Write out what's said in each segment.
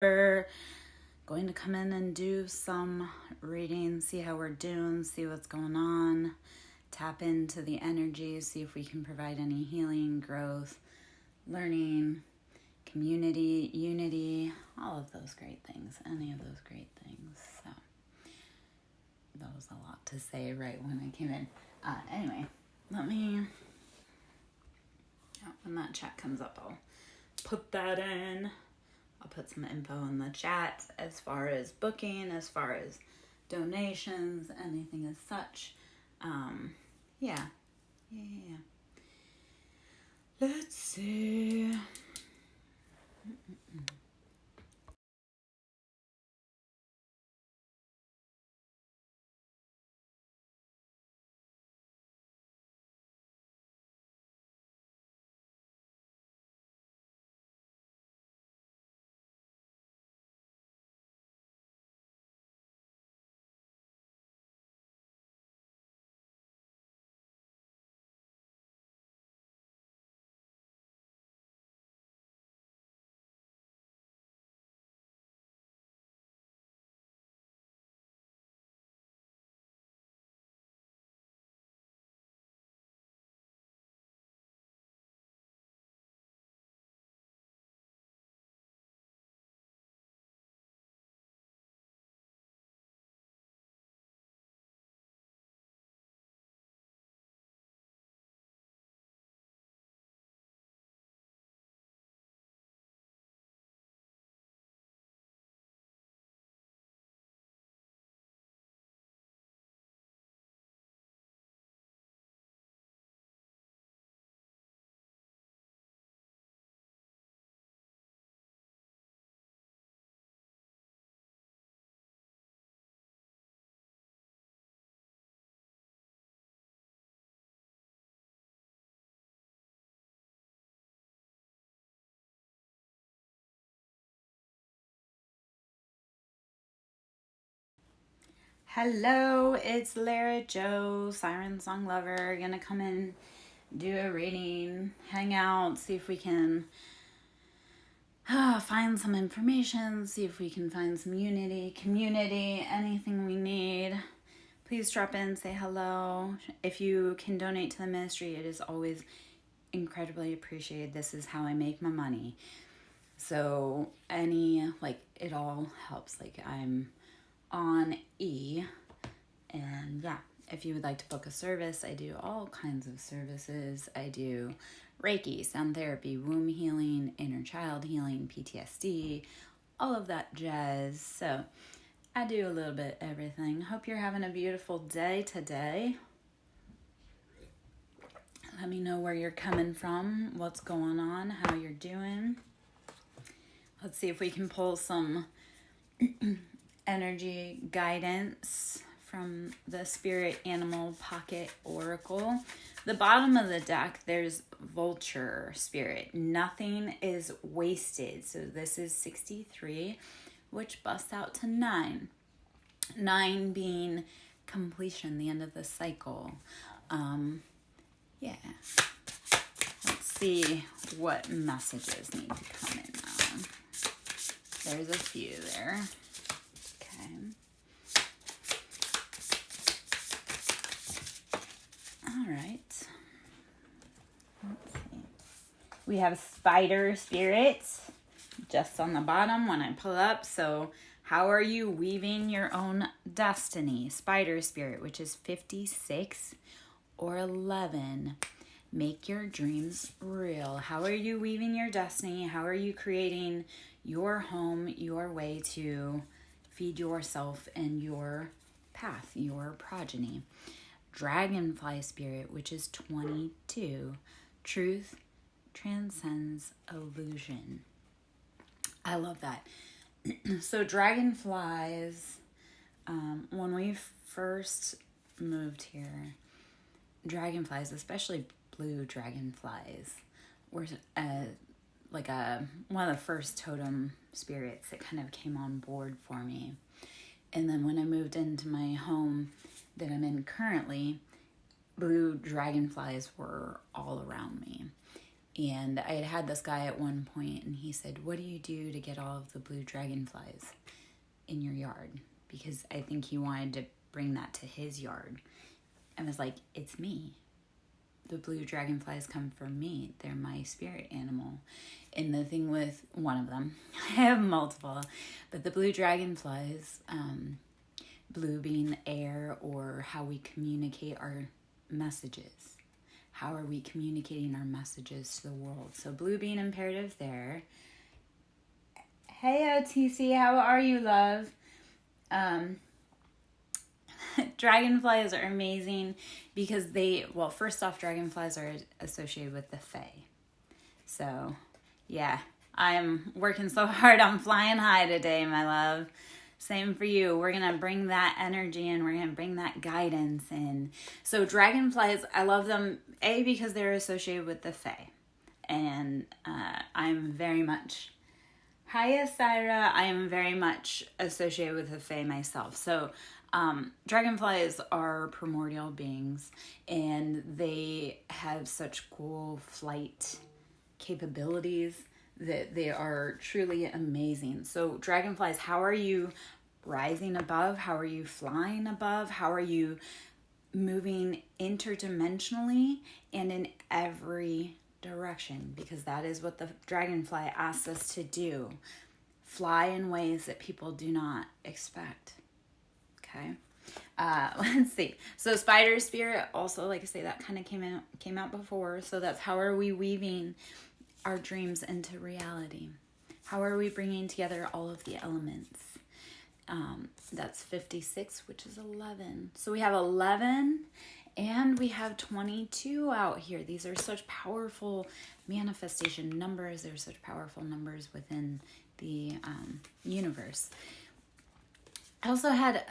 We're going to come in and do some reading, see how we're doing, see what's going on, tap into the energy, see if we can provide any healing, growth, learning, community, unity, all of those great things, any of those great things. So that was a lot to say right when I came in. Anyway, when that chat comes up, I'll put that in. I'll put some info in the chat as far as booking, as far as donations, anything as such. Yeah. Let's see. Hello, it's Lara Joe, SirenSong lover. Gonna come in, do a reading, hang out, see if we can find some information, see if we can find some unity, community, anything we need. Please drop in, say hello. If you can donate to the ministry, it is always incredibly appreciated. This is how I make my money. So it all helps. I'm on E, and yeah, if you would like to book a service, I do all kinds of services. I do Reiki, sound therapy, womb healing, inner child healing, PTSD, all of that jazz. So I do a little bit of everything. Hope you're having a beautiful day today. Let me know where you're coming from, what's going on, how you're doing. Let's see if we can pull some energy guidance from the Spirit Animal Pocket Oracle. The bottom of the deck, there's Vulture Spirit. Nothing is wasted. So this is 63, which busts out to 9. 9 being completion, the end of the cycle. Yeah. Let's see what messages need to come in now. There's a few there. Okay. All right. Let's see. We have Spider Spirit just on the bottom when I pull up. So how are you weaving your own destiny? Spider Spirit, which is 56 or 11. Make your dreams real. How are you weaving your destiny? How are you creating your home, your way to feed yourself and your path, your progeny? Dragonfly Spirit, which is 22. Truth transcends illusion. I love that. So dragonflies, when we first moved here, dragonflies, especially blue dragonflies, were one of the first totem spirits that kind of came on board for me. And then when I moved into my home that I'm in currently, blue dragonflies were all around me. And I had this guy at one point, and he said, what do you do to get all of the blue dragonflies in your yard? Because I think he wanted to bring that to his yard. I was like, it's me. The blue dragonflies come from me. They're my spirit animal. And the thing with one of them, I have multiple, but the blue dragonflies, blue being air, or how we communicate our messages. How are we communicating our messages to the world? So blue being imperative there. Hey, OTC, how are you, love? Dragonflies are amazing because first off, dragonflies are associated with the Fae. So, yeah, I'm working so hard on flying high today, my love. Same for you. We're going to bring that energy in. We're going to bring that guidance in. So dragonflies, I love them, A, because they're associated with the Fae. And I'm very much... Hiya, Syra. I am very much associated with the Fae myself. So dragonflies are primordial beings, and they have such cool flight capabilities that they are truly amazing. So dragonflies, how are you rising above? How are you flying above? How are you moving interdimensionally and in every direction? Because that is what the dragonfly asks us to do. Fly in ways that people do not expect. Okay. Let's see. So spider spirit, also, like I say, that kind of came out before. So that's how are we weaving our dreams into reality? How are we bringing together all of the elements? That's 56, which is 11. So we have 11 and we have 22 out here. These are such powerful manifestation numbers. They're such powerful numbers within the universe. I also had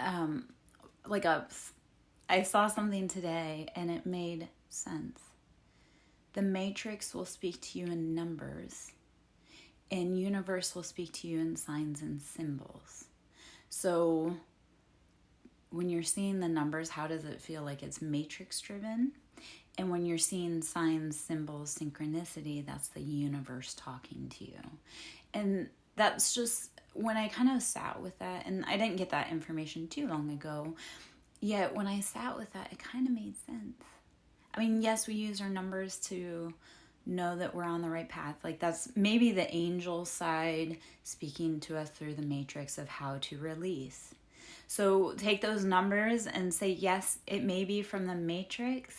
I saw something today and it made sense. The matrix will speak to you in numbers, and universe will speak to you in signs and symbols. So when you're seeing the numbers, how does it feel? Like it's matrix driven? And when you're seeing signs, symbols, synchronicity, that's the universe talking to you. And that's just when I kind of sat with that, and I didn't get that information too long ago, yet when I sat with that, it kind of made sense. I mean, yes, we use our numbers to know that we're on the right path. Like that's maybe the angel side speaking to us through the matrix of how to release. So take those numbers and say, yes, it may be from the matrix,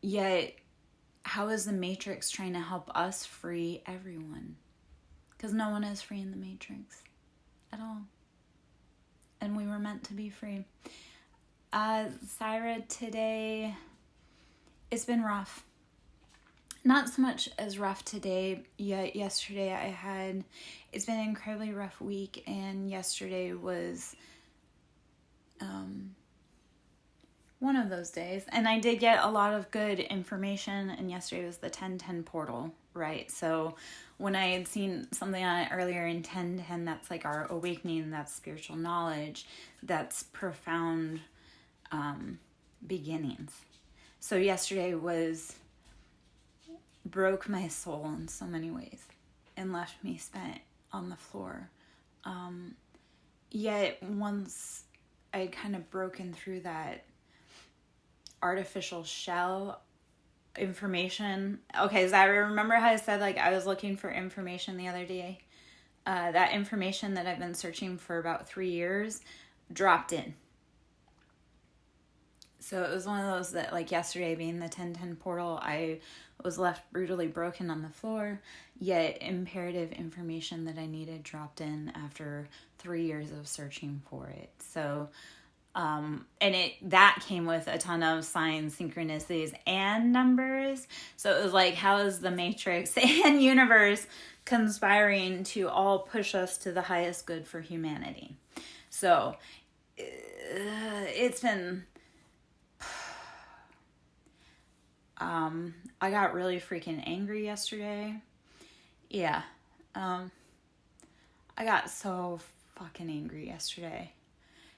yet how is the matrix trying to help us free everyone? Because no one is free in the matrix at all. And we were meant to be free. Syra, today, it's been rough. Not so much as rough today, yet yesterday it's been an incredibly rough week, and yesterday was one of those days. And I did get a lot of good information, and yesterday was the 1010 portal, right? So when I had seen something on it earlier in 1010, that's like our awakening, that's spiritual knowledge, that's profound beginnings. So yesterday broke my soul in so many ways and left me spent on the floor. Yet once I kind of broken through that artificial shell information. Okay, so I remember how I said like I was looking for information the other day. That information that I've been searching for about 3 years dropped in. So it was one of those that, like yesterday being the 1010 portal, I was left brutally broken on the floor, yet imperative information that I needed dropped in after 3 years of searching for it. So, that came with a ton of signs, synchronicities, and numbers. So it was like, how is the matrix and universe conspiring to all push us to the highest good for humanity? So it's been... I got really freaking angry yesterday. Yeah. I got so fucking angry yesterday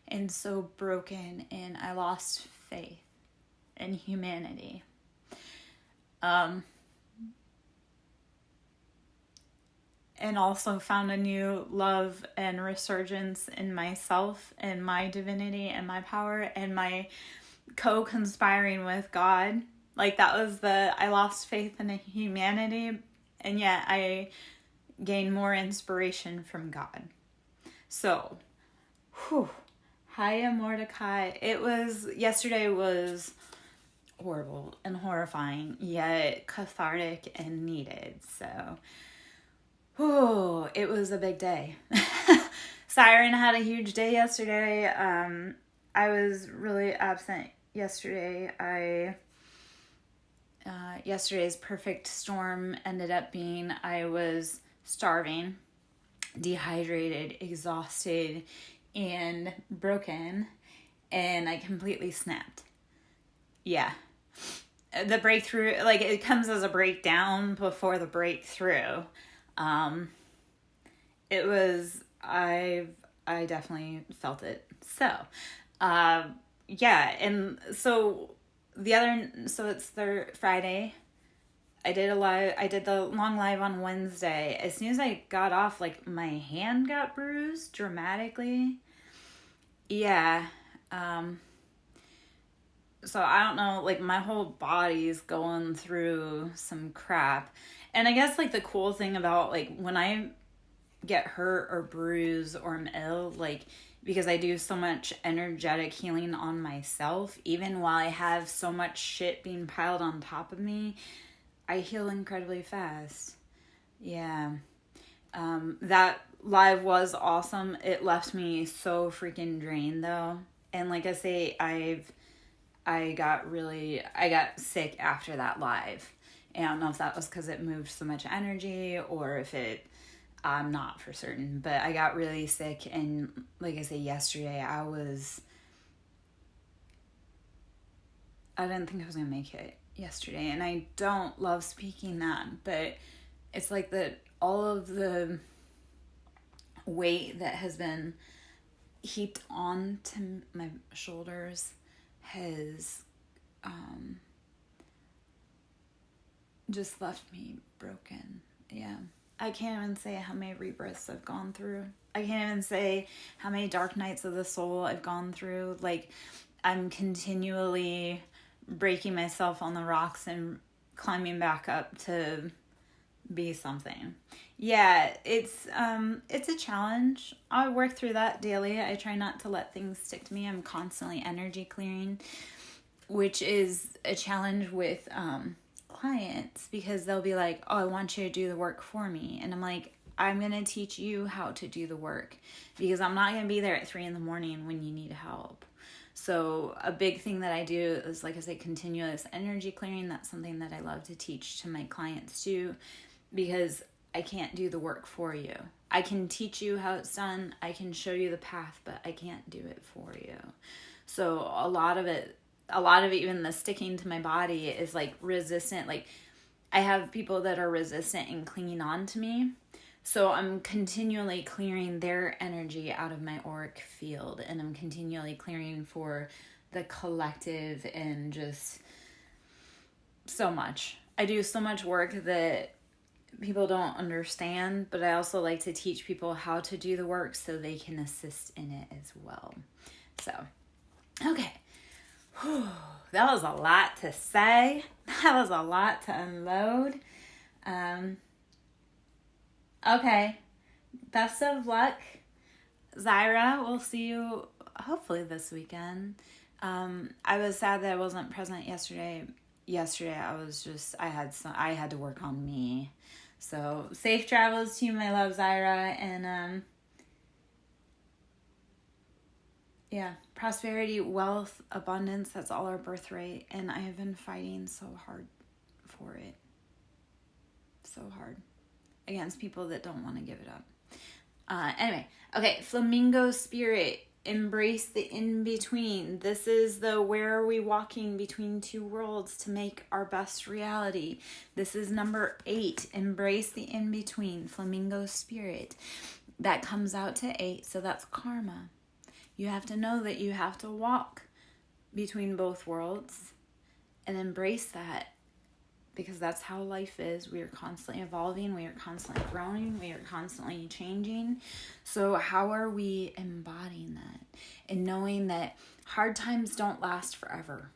and so broken, and I lost faith in humanity. and also found a new love and resurgence in myself and my divinity and my power and my co-conspiring with God. Like that was I lost faith in humanity, and yet I gained more inspiration from God. So, Hiya Mordecai. Yesterday was horrible and horrifying, yet cathartic and needed. So, it was a big day. Siren had a huge day yesterday. I was really absent yesterday. Yesterday's perfect storm ended up being I was starving, dehydrated, exhausted, and broken, and I completely snapped. Yeah. The breakthrough, like it comes as a breakdown before the breakthrough. I definitely felt it. So, yeah, and so it's Friday. I did the long live on Wednesday. As soon as I got off, like my hand got bruised dramatically. Yeah. So I don't know, like my whole body's going through some crap. And I guess like the cool thing about like when I get hurt or bruise or am ill, like because I do so much energetic healing on myself, even while I have so much shit being piled on top of me, I heal incredibly fast. Yeah. That live was awesome. It left me so freaking drained though. And like I say, I got sick after that live. And I don't know if that was because it moved so much energy or if I'm not for certain, but I got really sick. And like I say, yesterday I didn't think I was going to make it yesterday. And I don't love speaking that, but it's like that all of the weight that has been heaped onto my shoulders has just left me broken. Yeah. I can't even say how many rebirths I've gone through. I can't even say how many dark nights of the soul I've gone through. Like, I'm continually breaking myself on the rocks and climbing back up to be something. Yeah, it's a challenge. I work through that daily. I try not to let things stick to me. I'm constantly energy clearing, which is a challenge with clients because they'll be like, oh, I want you to do the work for me. And I'm like, I'm going to teach you how to do the work because I'm not going to be there at 3 a.m. when you need help. So a big thing that I do is, like I say, continuous energy clearing. That's something that I love to teach to my clients too, because I can't do the work for you. I can teach you how it's done. I can show you the path, but I can't do it for you. So a lot of it, even the sticking to my body is like resistant. Like I have people that are resistant and clinging on to me. So I'm continually clearing their energy out of my auric field, and I'm continually clearing for the collective and just so much. I do so much work that people don't understand, but I also like to teach people how to do the work so they can assist in it as well. So, okay. Whew. That was a lot to say. That was a lot to unload. Okay. Best of luck, Zyra. We'll see you hopefully this weekend. I was sad that I wasn't present yesterday. Yesterday I had to work on me. So safe travels to you, my love, Zyra, and yeah, prosperity, wealth, abundance, that's all our birthright, and I have been fighting so hard for it. So hard. Against people that don't want to give it up. Anyway, okay, flamingo spirit, embrace the in-between. This is the where are we walking between two worlds to make our best reality. This is number 8, embrace the in-between, flamingo spirit. That comes out to 8, so that's karma. You have to know that you have to walk between both worlds and embrace that because that's how life is. We are constantly evolving, we are constantly growing, we are constantly changing. So how are we embodying that and knowing that hard times don't last forever?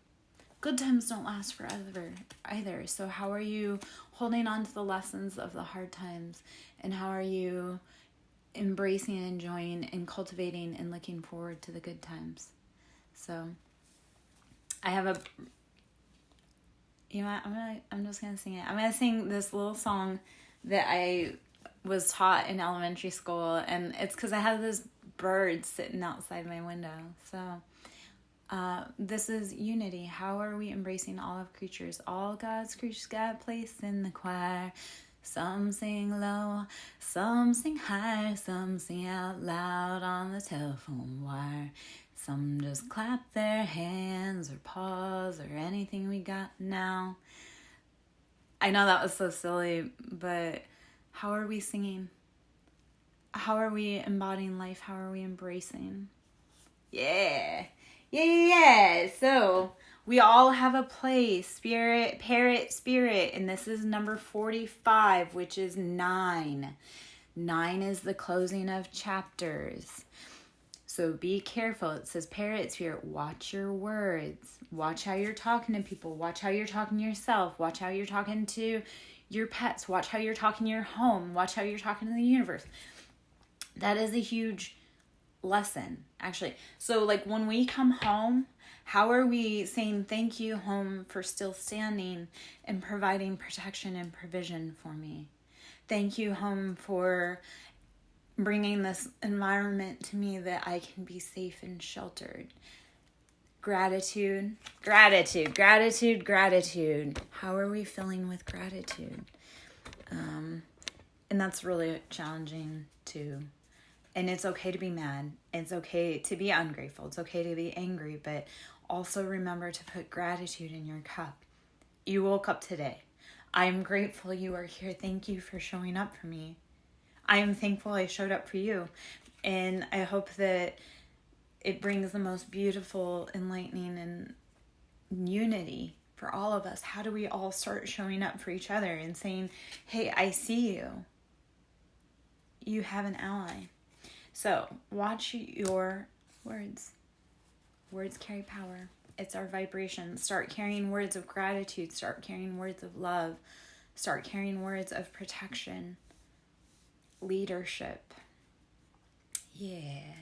Good times don't last forever either. So how are you holding on to the lessons of the hard times, and how are you embracing and enjoying and cultivating and looking forward to the good times? So I have a, you know what, I'm just gonna sing it. I'm gonna sing this little song that I was taught in elementary school, and it's because I have this bird sitting outside my window. So this is unity. How are we embracing all of creatures? All God's creatures got a place in the choir. Some sing low, some sing high, some sing out loud on the telephone wire. Some just clap their hands or paws or anything we got now. I know that was so silly, but how are we singing? How are we embodying life? How are we embracing? Yeah. So we all have a place, spirit, parrot, spirit, and this is number 45, which is 9. 9 is the closing of chapters. So be careful. It says, parrot, spirit, watch your words. Watch how you're talking to people. Watch how you're talking to yourself. Watch how you're talking to your pets. Watch how you're talking to your home. Watch how you're talking to the universe. That is a huge lesson, actually. So like when we come home, how are we saying thank you, home, for still standing and providing protection and provision for me? Thank you, home, for bringing this environment to me that I can be safe and sheltered. Gratitude. How are we filling with gratitude? And that's really challenging too. And it's okay to be mad. It's okay to be ungrateful. It's okay to be angry. But also remember to put gratitude in your cup. You woke up today. I'm grateful you are here. Thank you for showing up for me. I am thankful I showed up for you. And I hope that it brings the most beautiful, enlightening, and unity for all of us. How do we all start showing up for each other and saying, hey, I see you. You have an ally. So watch your words. Words carry power. It's our vibration. Start carrying words of gratitude. Start carrying words of love. Start carrying words of protection. Leadership. Yeah.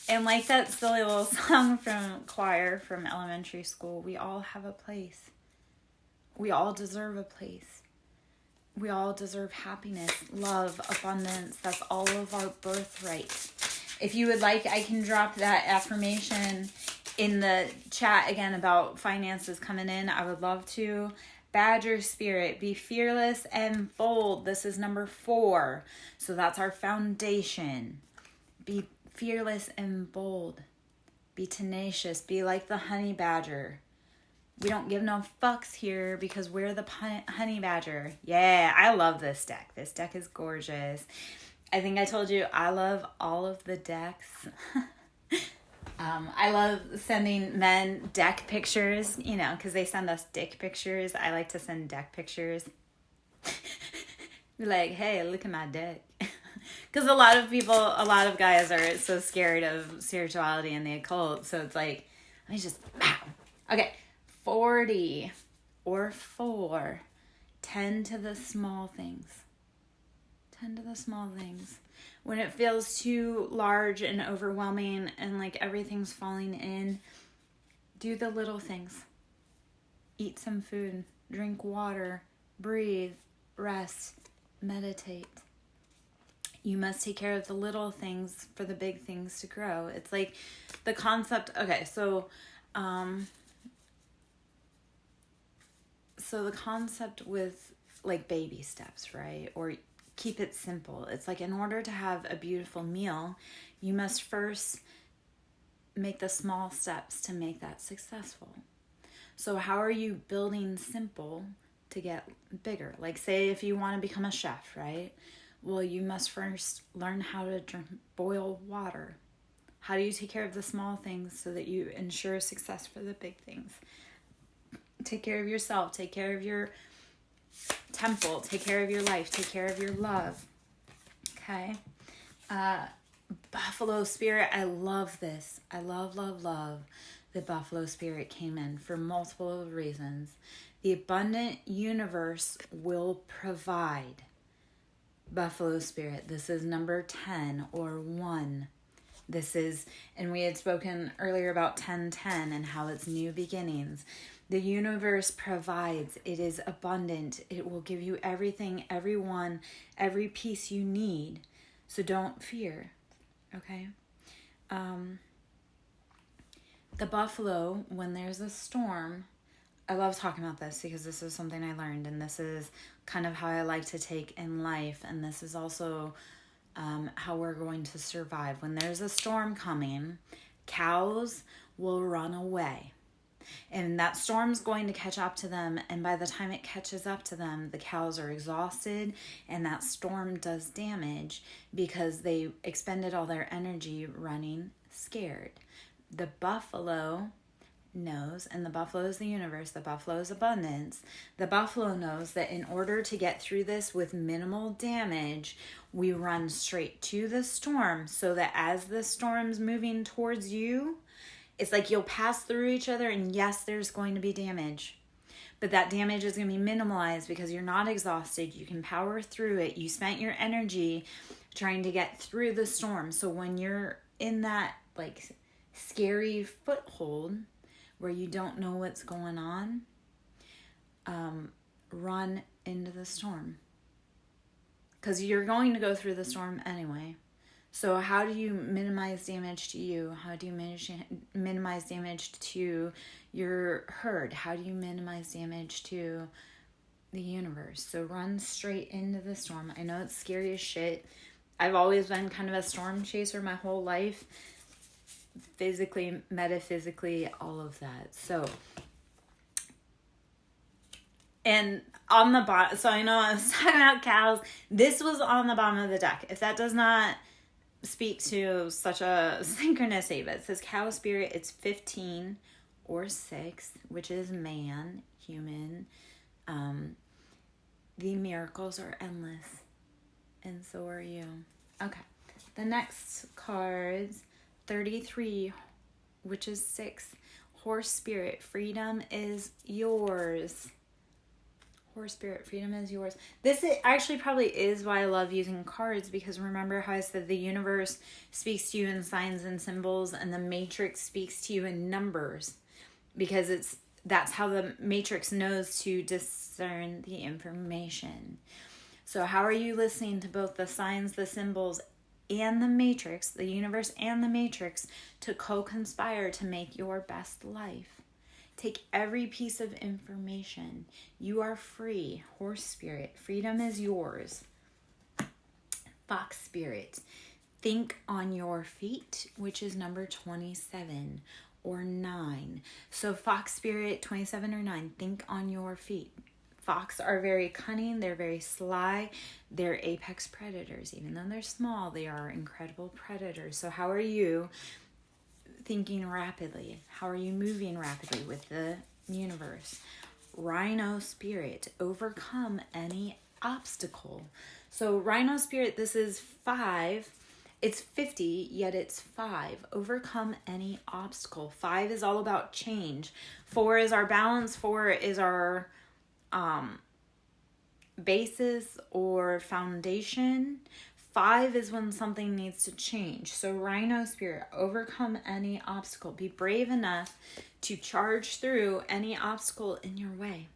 And like that silly little song from choir from elementary school, we all have a place. We all deserve a place. We all deserve happiness, love, abundance. That's all of our birthright. If you would like, I can drop that affirmation in the chat again about finances coming in. I would love to. Badger spirit, be fearless and bold. This is number 4. So that's our foundation. Be fearless and bold. Be tenacious. Be like the honey badger. We don't give no fucks here because we're the honey badger. Yeah, I love this deck. This deck is gorgeous. I think I told you I love all of the decks. I love sending men deck pictures, because they send us dick pictures. I like to send deck pictures. Be like, hey, look at my deck. Because a lot of guys are so scared of spirituality and the occult. So it's like, let me just, okay. 40 or 4. Tend to the small things. Tend to the small things. When it feels too large and overwhelming and like everything's falling in, do the little things. Eat some food, drink water, breathe, rest, meditate. You must take care of the little things for the big things to grow. It's like the concept, okay, so the concept with like baby steps, right? Or keep it simple. It's like in order to have a beautiful meal, you must first make the small steps to make that successful. So how are you building simple to get bigger? Like say if you want to become a chef, right? Well, you must first learn how to boil water. How do you take care of the small things so that you ensure success for the big things? Take care of yourself. Take care of your temple. Take care of your life. Take care of your love. Okay. Buffalo spirit. I love this. I love the buffalo spirit came in for multiple reasons. The abundant universe will provide. Buffalo spirit. This is number 10 or 1. This is, and we had spoken earlier about 1010 and how it's new beginnings. The universe provides. It is abundant. It will give you everything, everyone, every piece you need. So don't fear. Okay? The buffalo, when there's a storm, I love talking about this because this is something I learned, and this is kind of how I like to take in life, and this is also how we're going to survive. When there's a storm coming, cows will run away. And that storm's going to catch up to them, and by the time it catches up to them, the cows are exhausted, and that storm does damage because they expended all their energy running scared. The buffalo knows, and the buffalo is the universe, the buffalo is abundance. The buffalo knows that in order to get through this with minimal damage, we run straight to the storm, so that as the storm's moving towards you, it's like you'll pass through each other, and yes, there's going to be damage, but that damage is going to be minimalized because you're not exhausted. You can power through it. You spent your energy trying to get through the storm. So when you're in that like scary foothold where you don't know what's going on, run into the storm, because you're going to go through the storm anyway. So how do you minimize damage to you? How do you minimize damage to your herd? How do you minimize damage to the universe? So run straight into the storm. I know it's scary as shit. I've always been kind of a storm chaser my whole life. Physically, metaphysically, all of that. So, and on the bottom, so I know I was talking about cows. This was on the bottom of the deck. If that does not speak to such a synchronicity, but it says cow spirit, it's 15 or 6, which is man, human. The miracles are endless, and so are you. Okay, the next cards, 33, which is 6, horse spirit, freedom is yours. Horse spirit, freedom is yours. This actually probably is why I love using cards, because remember how I said the universe speaks to you in signs and symbols, and the matrix speaks to you in numbers, because that's how the matrix knows to discern the information. So how are you listening to both the signs, the symbols, and the matrix, the universe and the matrix, to co-conspire to make your best life? Take every piece of information. You are free. Horse spirit, freedom is yours. Fox spirit, think on your feet, which is number 27 or 9. So fox spirit, 27 or 9, think on your feet. Fox are very cunning. They're very sly. They're apex predators. Even though they're small, they are incredible predators. So how are you thinking rapidly? How are you moving rapidly with the universe? Rhino spirit, overcome any obstacle. So rhino spirit, this is 5. It's 50, yet it's 5. Overcome any obstacle. 5 is all about change. 4 is our balance. 4 is our basis or foundation. 5 is when something needs to change. So Rhino Spirit, overcome any obstacle. Be brave enough to charge through any obstacle in your way.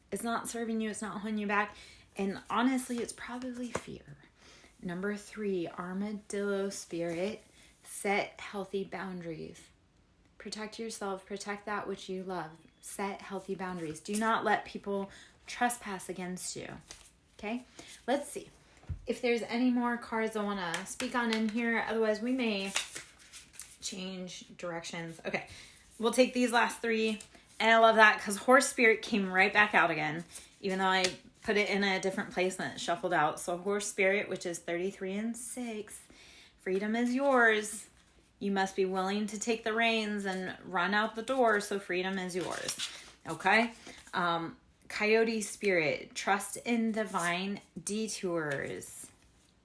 It's not serving you. It's not holding you back. And honestly, it's probably fear. Number 3, Armadillo Spirit, set healthy boundaries. Protect yourself. Protect that which you love. Set healthy boundaries. Do not let people trespass against you. Okay? Let's see if there's any more cards I want to speak on in here. Otherwise, we may change directions. Okay, we'll take these last 3. And I love that because Horse Spirit came right back out again, even though I put it in a different place and it shuffled out. So Horse Spirit, which is 33 and 6, freedom is yours. You must be willing to take the reins and run out the door, so freedom is yours. Okay? Coyote spirit, trust in divine detours.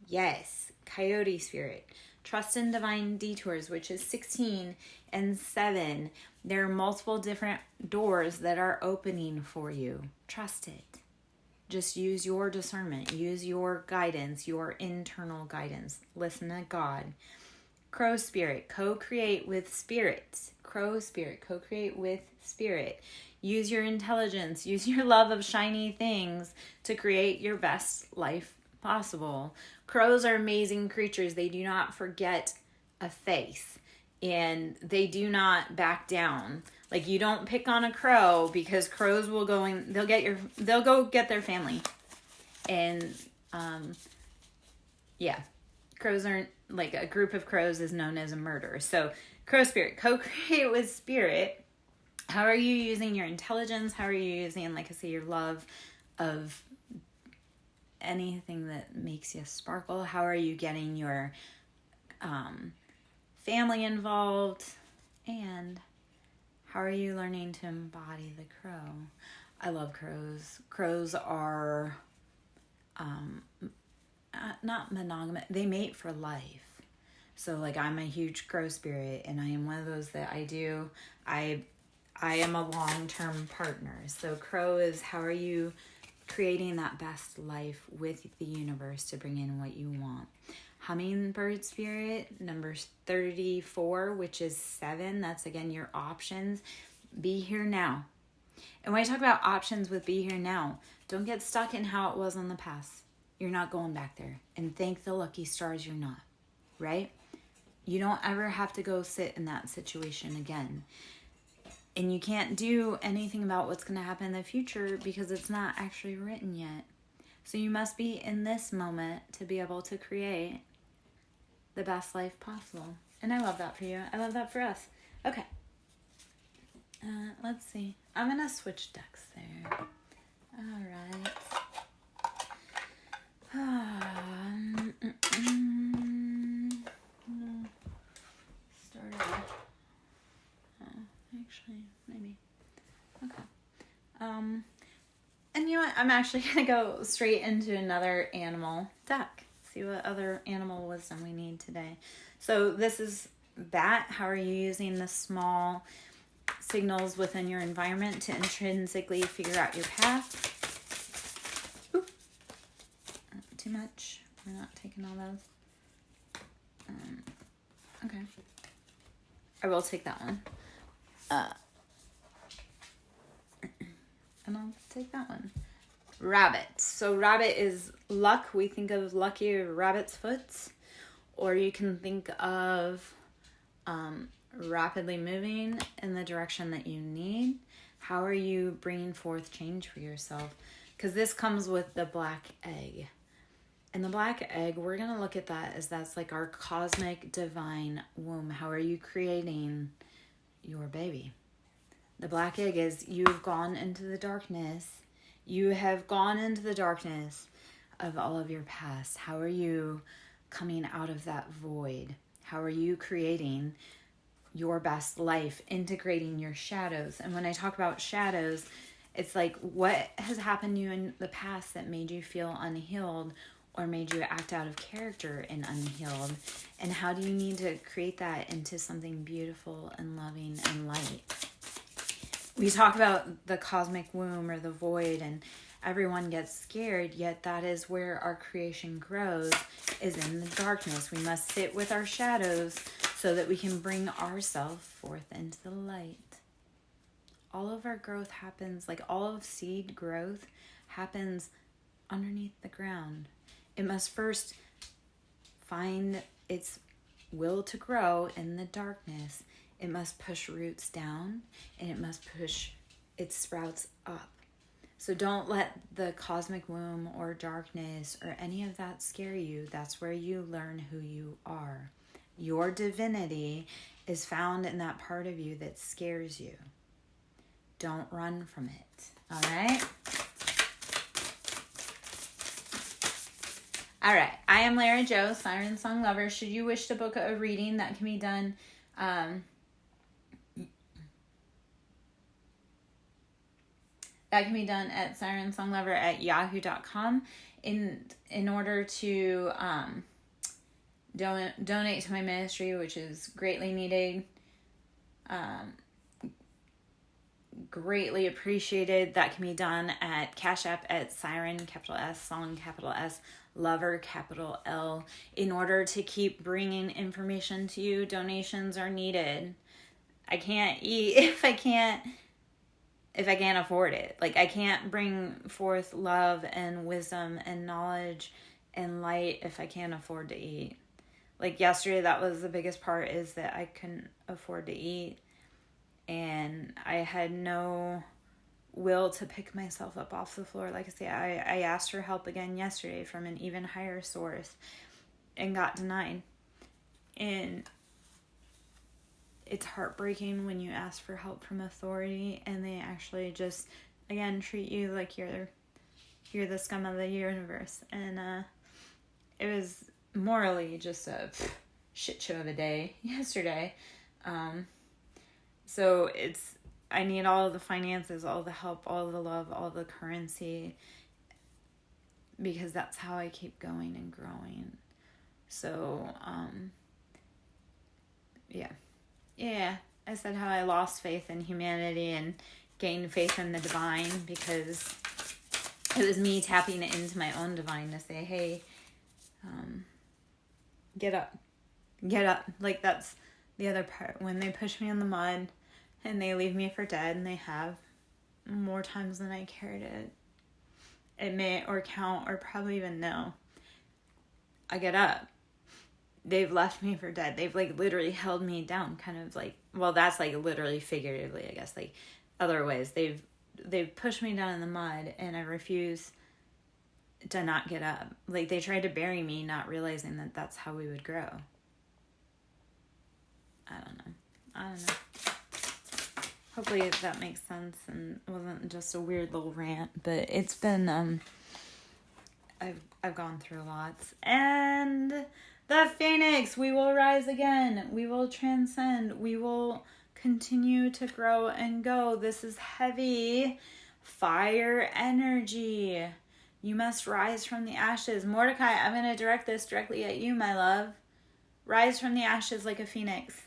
Yes, coyote spirit. Trust in divine detours, which is 16 and 7. There are multiple different doors that are opening for you. Trust it. Just use your discernment. Use your guidance, your internal guidance. Listen to God. Crow spirit, co-create with spirit. Crow spirit, co-create with spirit. Use your intelligence. Use your love of shiny things to create your best life possible. Crows are amazing creatures. They do not forget a face, and they do not back down. Like, you don't pick on a crow, because crows will go and they'll go get their family. And yeah, crows aren't, like, a group of crows is known as a murder. So crow spirit, co-create with spirit. How are you using your intelligence? How are you using, like I say, your love of anything that makes you sparkle? How are you getting your family involved? And how are you learning to embody the crow? I love crows. Crows are not monogamous. They mate for life. So, like, I'm a huge crow spirit, and I am one of those that I am a long-term partner. So crow is, how are you creating that best life with the universe to bring in what you want? Hummingbird spirit, number 34, which is 7. That's, again, your options. Be here now. And when I talk about options with be here now, don't get stuck in how it was in the past. You're not going back there. And thank the lucky stars you're not, right? You don't ever have to go sit in that situation again. And you can't do anything about what's going to happen in the future because it's not actually written yet. So you must be in this moment to be able to create the best life possible. And I love that for you. I love that for us. Okay. Let's see. I'm going to switch decks there. All right. Start it. Actually, maybe. Okay. And you know what? I'm actually going to go straight into another animal deck. See what other animal wisdom we need today. So this is bat. How are you using the small signals within your environment to intrinsically figure out your path? Ooh. Too much. We're not taking all those. Okay. I will take that one. And I'll take that one. Rabbit. So rabbit is luck. We think of lucky rabbit's foot. Or you can think of rapidly moving in the direction that you need. How are you bringing forth change for yourself? Because this comes with the black egg. And the black egg, we're going to look at that as that's like our cosmic divine womb. How are you creating your baby? The black egg is you've gone into the darkness. You have gone into the darkness of all of your past. How are you coming out of that void? How are you creating your best life, integrating your shadows? And when I talk about shadows, it's like what has happened to you in the past that made you feel unhealed or made you act out of character and unhealed? And how do you need to create that into something beautiful and loving and light? We talk about the cosmic womb or the void, and everyone gets scared, yet that is where our creation grows, is in the darkness. We must sit with our shadows so that we can bring ourselves forth into the light. All of our growth happens, like all of seed growth happens underneath the ground. It must first find its will to grow in the darkness. It must push roots down, and it must push its sprouts up. So don't let the cosmic womb or darkness or any of that scare you. That's where you learn who you are. Your divinity is found in that part of you that scares you. Don't run from it. All right? All right. I am Lara Jo, SirenSong Lover. Should you wish to book a reading, that can be done That can be done at SirenSongLover@yahoo.com. In order to donate to my ministry, which is greatly needed, greatly appreciated. That can be done at Cash App at Siren, capital S, Song, capital S, Lover, capital L. In order to keep bringing information to you, donations are needed. I can't eat if I can't afford it. Like, I can't bring forth love and wisdom and knowledge and light if I can't afford to eat. Like, yesterday, that was the biggest part, is that I couldn't afford to eat. And I had no will to pick myself up off the floor. Like I say, I asked for help again yesterday from an even higher source and got denied. And it's heartbreaking when you ask for help from authority and they actually just, again, treat you like you're the scum of the universe. And it was morally just a shit show of a day yesterday. So I need all of the finances, all the help, all the love, all the currency, because that's how I keep going and growing. So, yeah, I said how I lost faith in humanity and gained faith in the divine, because it was me tapping into my own divine to say, hey, get up. Like, that's the other part. When they push me in the mud and they leave me for dead, and they have more times than I care to admit or count or probably even know, I get up. They've left me for dead. They've, like, literally held me down, kind of like, well, that's, like, literally figuratively, I guess, like, other ways. They've pushed me down in the mud, and I refuse to not get up. Like, they tried to bury me, not realizing that that's how we would grow. I don't know. Hopefully that makes sense and wasn't just a weird little rant, but it's been, I've gone through lots. And the Phoenix, we will rise again. We will transcend. We will continue to grow and go. This is heavy fire energy. You must rise from the ashes. Mordecai, I'm going to direct this directly at you, my love. Rise from the ashes like a phoenix.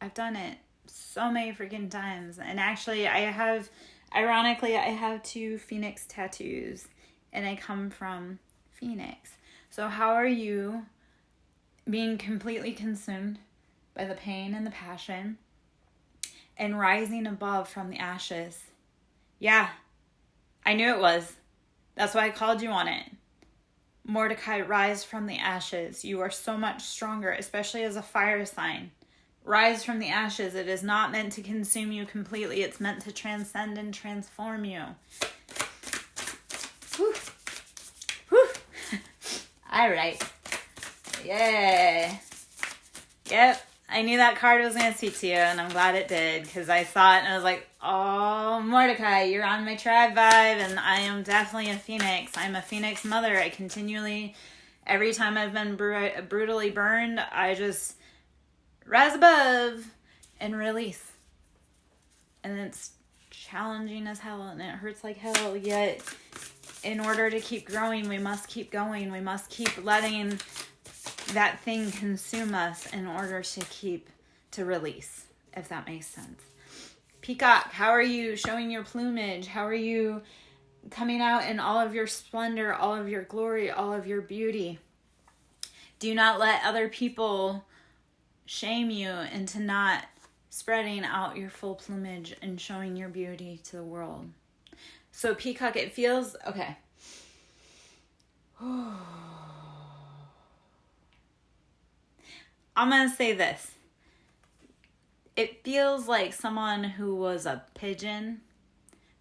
I've done it so many freaking times. And actually, ironically, I have 2 phoenix tattoos. And I come from Phoenix. So how are you being completely consumed by the pain and the passion and rising above from the ashes? Yeah, I knew it was. That's why I called you on it. Mordecai, rise from the ashes. You are so much stronger, especially as a fire sign. Rise from the ashes. It is not meant to consume you completely. It's meant to transcend and transform you. Whew. Whew. All right. Yeah. Yep. I knew that card was going to speak to you, and I'm glad it did, because I saw it and I was like, oh, Mordecai, you're on my tribe vibe, and I am definitely a phoenix. I'm a phoenix mother. I continually, every time I've been brutally burned, I just rise above and release. And it's challenging as hell, and it hurts like hell, yet in order to keep growing, we must keep going. We must keep letting that thing consume us in order to release, if that makes sense. Peacock, how are you showing your plumage? How are you coming out in all of your splendor, all of your glory, all of your beauty? Do not let other people shame you into not spreading out your full plumage and showing your beauty to the world. So Peacock, it feels, okay. I'm going to say this. It feels like someone who was a pigeon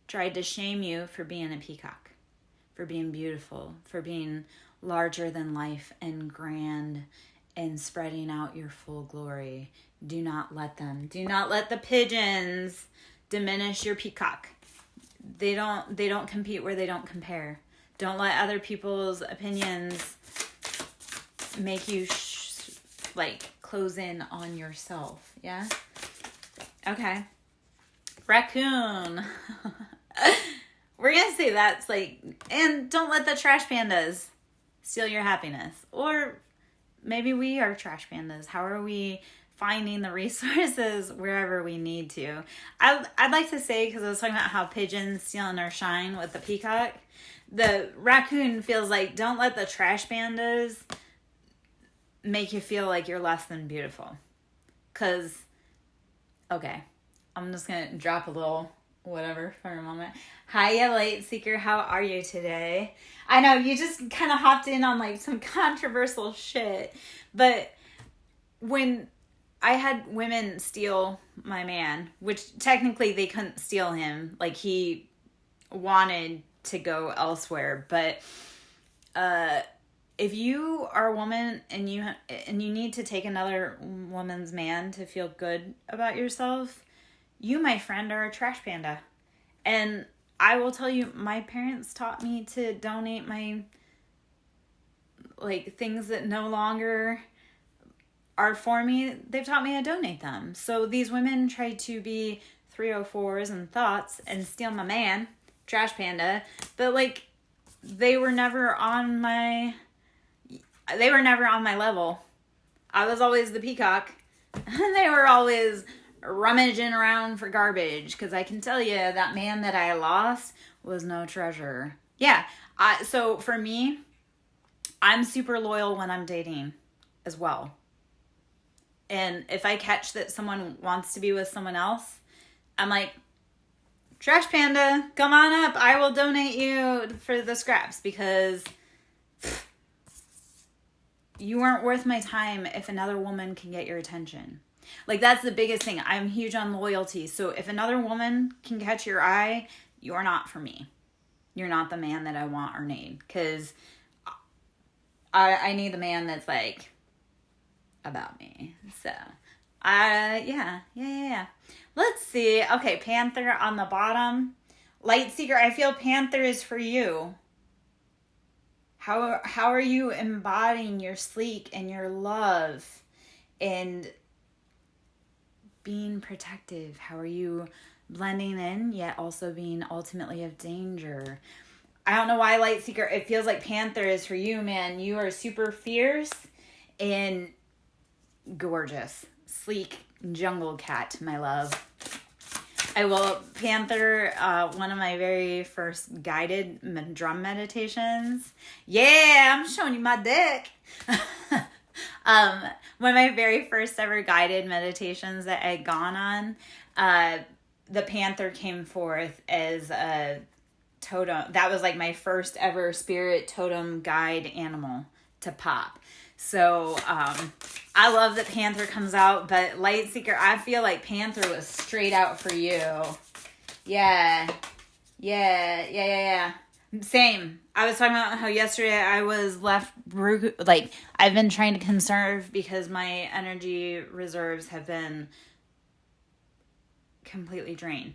tried to shame you for being a peacock, for being beautiful, for being larger than life and grand and spreading out your full glory. Do not let them. Do not let the pigeons diminish your peacock. They don't compete where they don't compare. Don't let other people's opinions make you close in on yourself. Yeah? Okay. Raccoon. We're going to say that's like, and don't let the trash pandas steal your happiness. Or maybe we are trash pandas. How are we finding the resources wherever we need to? I'd like to say, because I was talking about how pigeons stealing our shine with the peacock, the raccoon feels like, don't let the trash pandas make you feel like you're less than beautiful. Because, okay, I'm just going to drop a little whatever for a moment. Hiya, Light Seeker. How are you today? I know you just kind of hopped in on like some controversial shit, but when I had women steal my man, which technically they couldn't steal him, like he wanted to go elsewhere, but if you are a woman and you need to take another woman's man to feel good about yourself, you, my friend, are a trash panda. And I will tell you, my parents taught me to donate my, like, things that no longer are for me. They've taught me to donate them. So these women tried to be 304s and thoughts and steal my man, trash panda, but, like, they were never on my level. I was always the peacock, and they were always rummaging around for garbage, because I can tell you that man that I lost was no treasure. Yeah, so for me, I'm super loyal when I'm dating as well. And if I catch that someone wants to be with someone else, I'm like, trash panda, come on up. I will donate you for the scraps, because you weren't worth my time if another woman can get your attention. Like, that's the biggest thing. I'm huge on loyalty. So if another woman can catch your eye, you're not for me. You're not the man that I want or need. Because I need the man that's, like, about me. So, yeah. Let's see. Okay, Panther on the bottom. Light Seeker, I feel Panther is for you. How are you embodying your sleek and your love and being protective? How are you blending in, yet also being ultimately of danger? I don't know why, Light Seeker, it feels like Panther is for you, man. You are super fierce and gorgeous. Sleek jungle cat, my love. Panther, one of my very first guided drum meditations. Yeah, I'm showing you my dick. One of my very first ever guided meditations that I'd gone on, the panther came forth as a totem. That was like my first ever spirit totem guide animal to pop. So, I love that Panther comes out, but Light Seeker, I feel like Panther was straight out for you. Yeah. Same. I was talking about how yesterday I was left, like, I've been trying to conserve because my energy reserves have been completely drained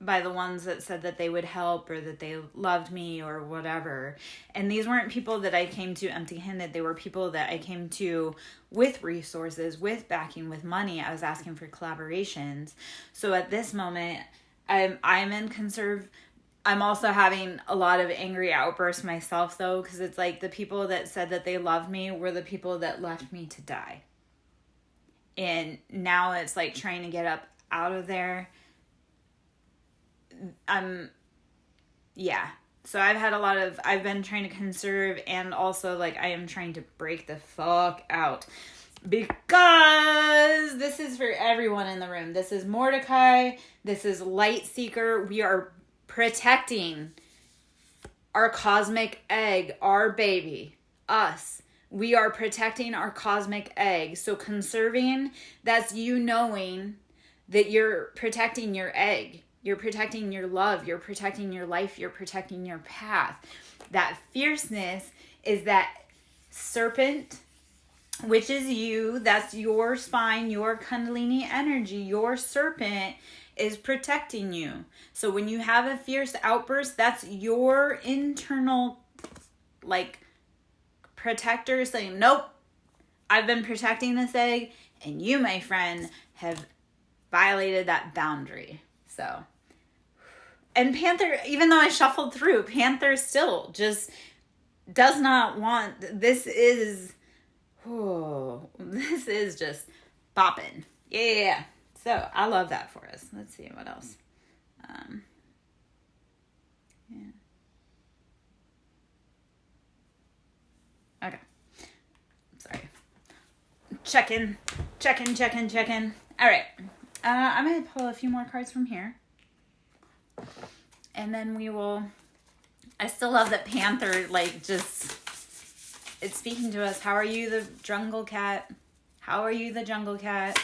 by the ones that said that they would help or that they loved me or whatever. And these weren't people that I came to empty-handed. They were people that I came to with resources, with backing, with money. I was asking for collaborations. So at this moment, I'm in conserve. I'm also having a lot of angry outbursts myself, though, because it's like the people that said that they loved me were the people that left me to die. And now it's like trying to get up out of there. So I've been trying to conserve, and also like I am trying to break the fuck out, because this is for everyone in the room. This is Mordecai. This is Light Seeker. We are protecting our cosmic egg, our baby, us. We are protecting our cosmic egg. So conserving, that's you knowing that you're protecting your egg. You're protecting your love. You're protecting your life. You're protecting your path. That fierceness is that serpent, which is you. That's your spine, your Kundalini energy. Your serpent is protecting you. So when you have a fierce outburst, that's your internal, like, protector saying, nope, I've been protecting this egg, and you, my friend, have violated that boundary. So, and Panther, even though I shuffled through, Panther still just does not want, this is just bopping. Yeah. So I love that for us. Let's see what else. Yeah. Okay. Sorry. Checking. All right. I'm going to pull a few more cards from here. And then we will... I still love that Panther, like, just... It's speaking to us. How are you, the jungle cat? How are you, the jungle cat?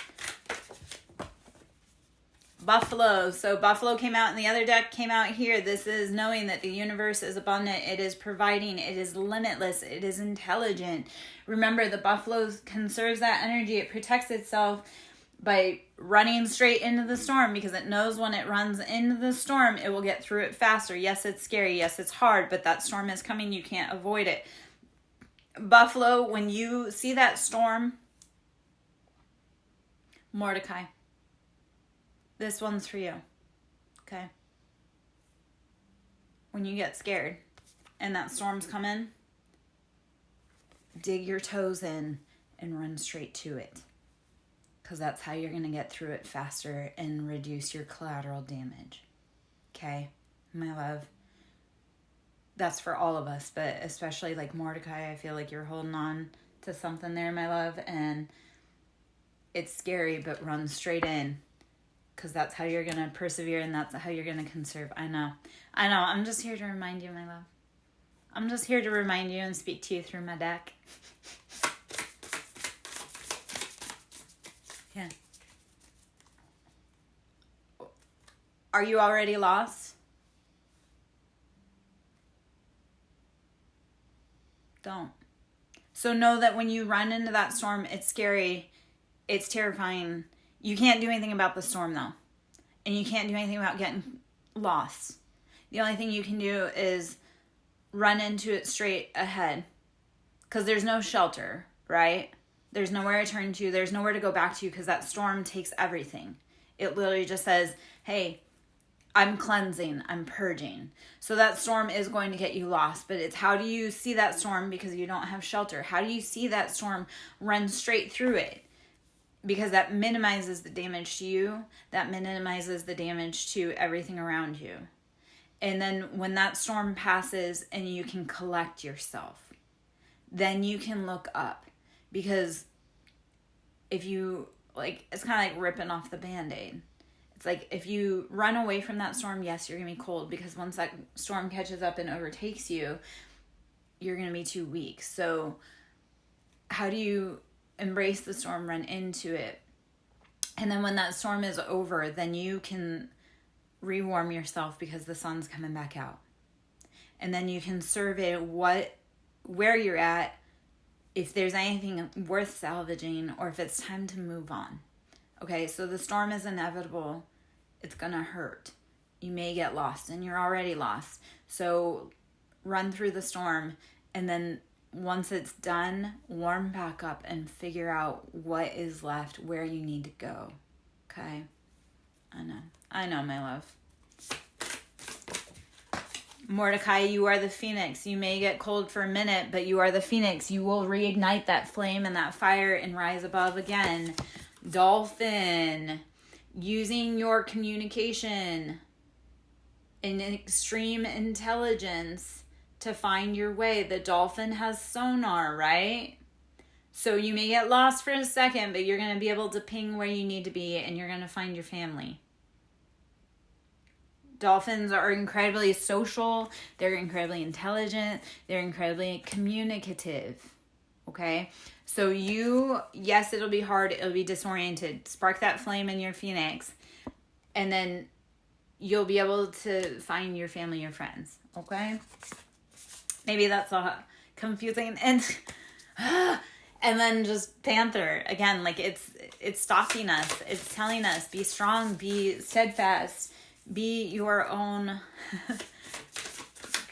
Buffalo. So Buffalo came out and the other deck came out here. This is knowing that the universe is abundant. It is providing. It is limitless. It is intelligent. Remember, the buffalo conserves that energy. It protects itself by running straight into the storm because it knows when it runs into the storm, it will get through it faster. Yes, it's scary. Yes, it's hard, but that storm is coming. You can't avoid it. Buffalo, when you see that storm, Mordecai, this one's for you, okay? When you get scared and that storm's coming, dig your toes in and run straight to it, because that's how you're going to get through it faster and reduce your collateral damage, okay, my love? That's for all of us, but especially like Mordecai, I feel like you're holding on to something there, my love, and it's scary, but run straight in. Because that's how you're going to persevere and that's how you're going to conserve. I know. I'm just here to remind you, my love. I'm just here to remind you and speak to you through my deck. Yeah. Are you already lost? Don't. So know that when you run into that storm, it's scary. It's terrifying. You can't do anything about the storm, though. And you can't do anything about getting lost. The only thing you can do is run into it straight ahead. Because there's no shelter, right? There's nowhere to turn to. There's nowhere to go back to because that storm takes everything. It literally just says, hey, I'm cleansing. I'm purging. So that storm is going to get you lost. But it's how do you see that storm because you don't have shelter? How do you see that storm run straight through it? Because that minimizes the damage to you. That minimizes the damage to everything around you. And then when that storm passes and you can collect yourself, then you can look up. Because if you, like, it's kind of like ripping off the Band-Aid. It's like if you run away from that storm, yes, you're going to be cold. Because once that storm catches up and overtakes you, you're going to be too weak. So how do you embrace the storm, run into it, and then when that storm is over, then you can rewarm yourself because the sun's coming back out, and then you can survey where you're at, if there's anything worth salvaging or if it's time to move on. Okay, so the storm is inevitable. It's gonna hurt. You may get lost, and you're already lost. So run through the storm, and then once it's done, warm back up and figure out what is left, where you need to go. Okay? I know, my love. Mordecai, you are the phoenix. You may get cold for a minute, but you are the phoenix. You will reignite that flame and that fire and rise above again. Dolphin, using your communication and extreme intelligence to find your way. The dolphin has sonar, right? So you may get lost for a second, but you're going to be able to ping where you need to be and you're going to find your family. Dolphins are incredibly social. They're incredibly intelligent. They're incredibly communicative. Okay? So yes, it'll be hard. It'll be disoriented. Spark that flame in your phoenix. And then you'll be able to find your family, your friends. Okay? Maybe that's confusing. And then just Panther. Again, like it's stalking us. It's telling us, be strong, be steadfast, be your own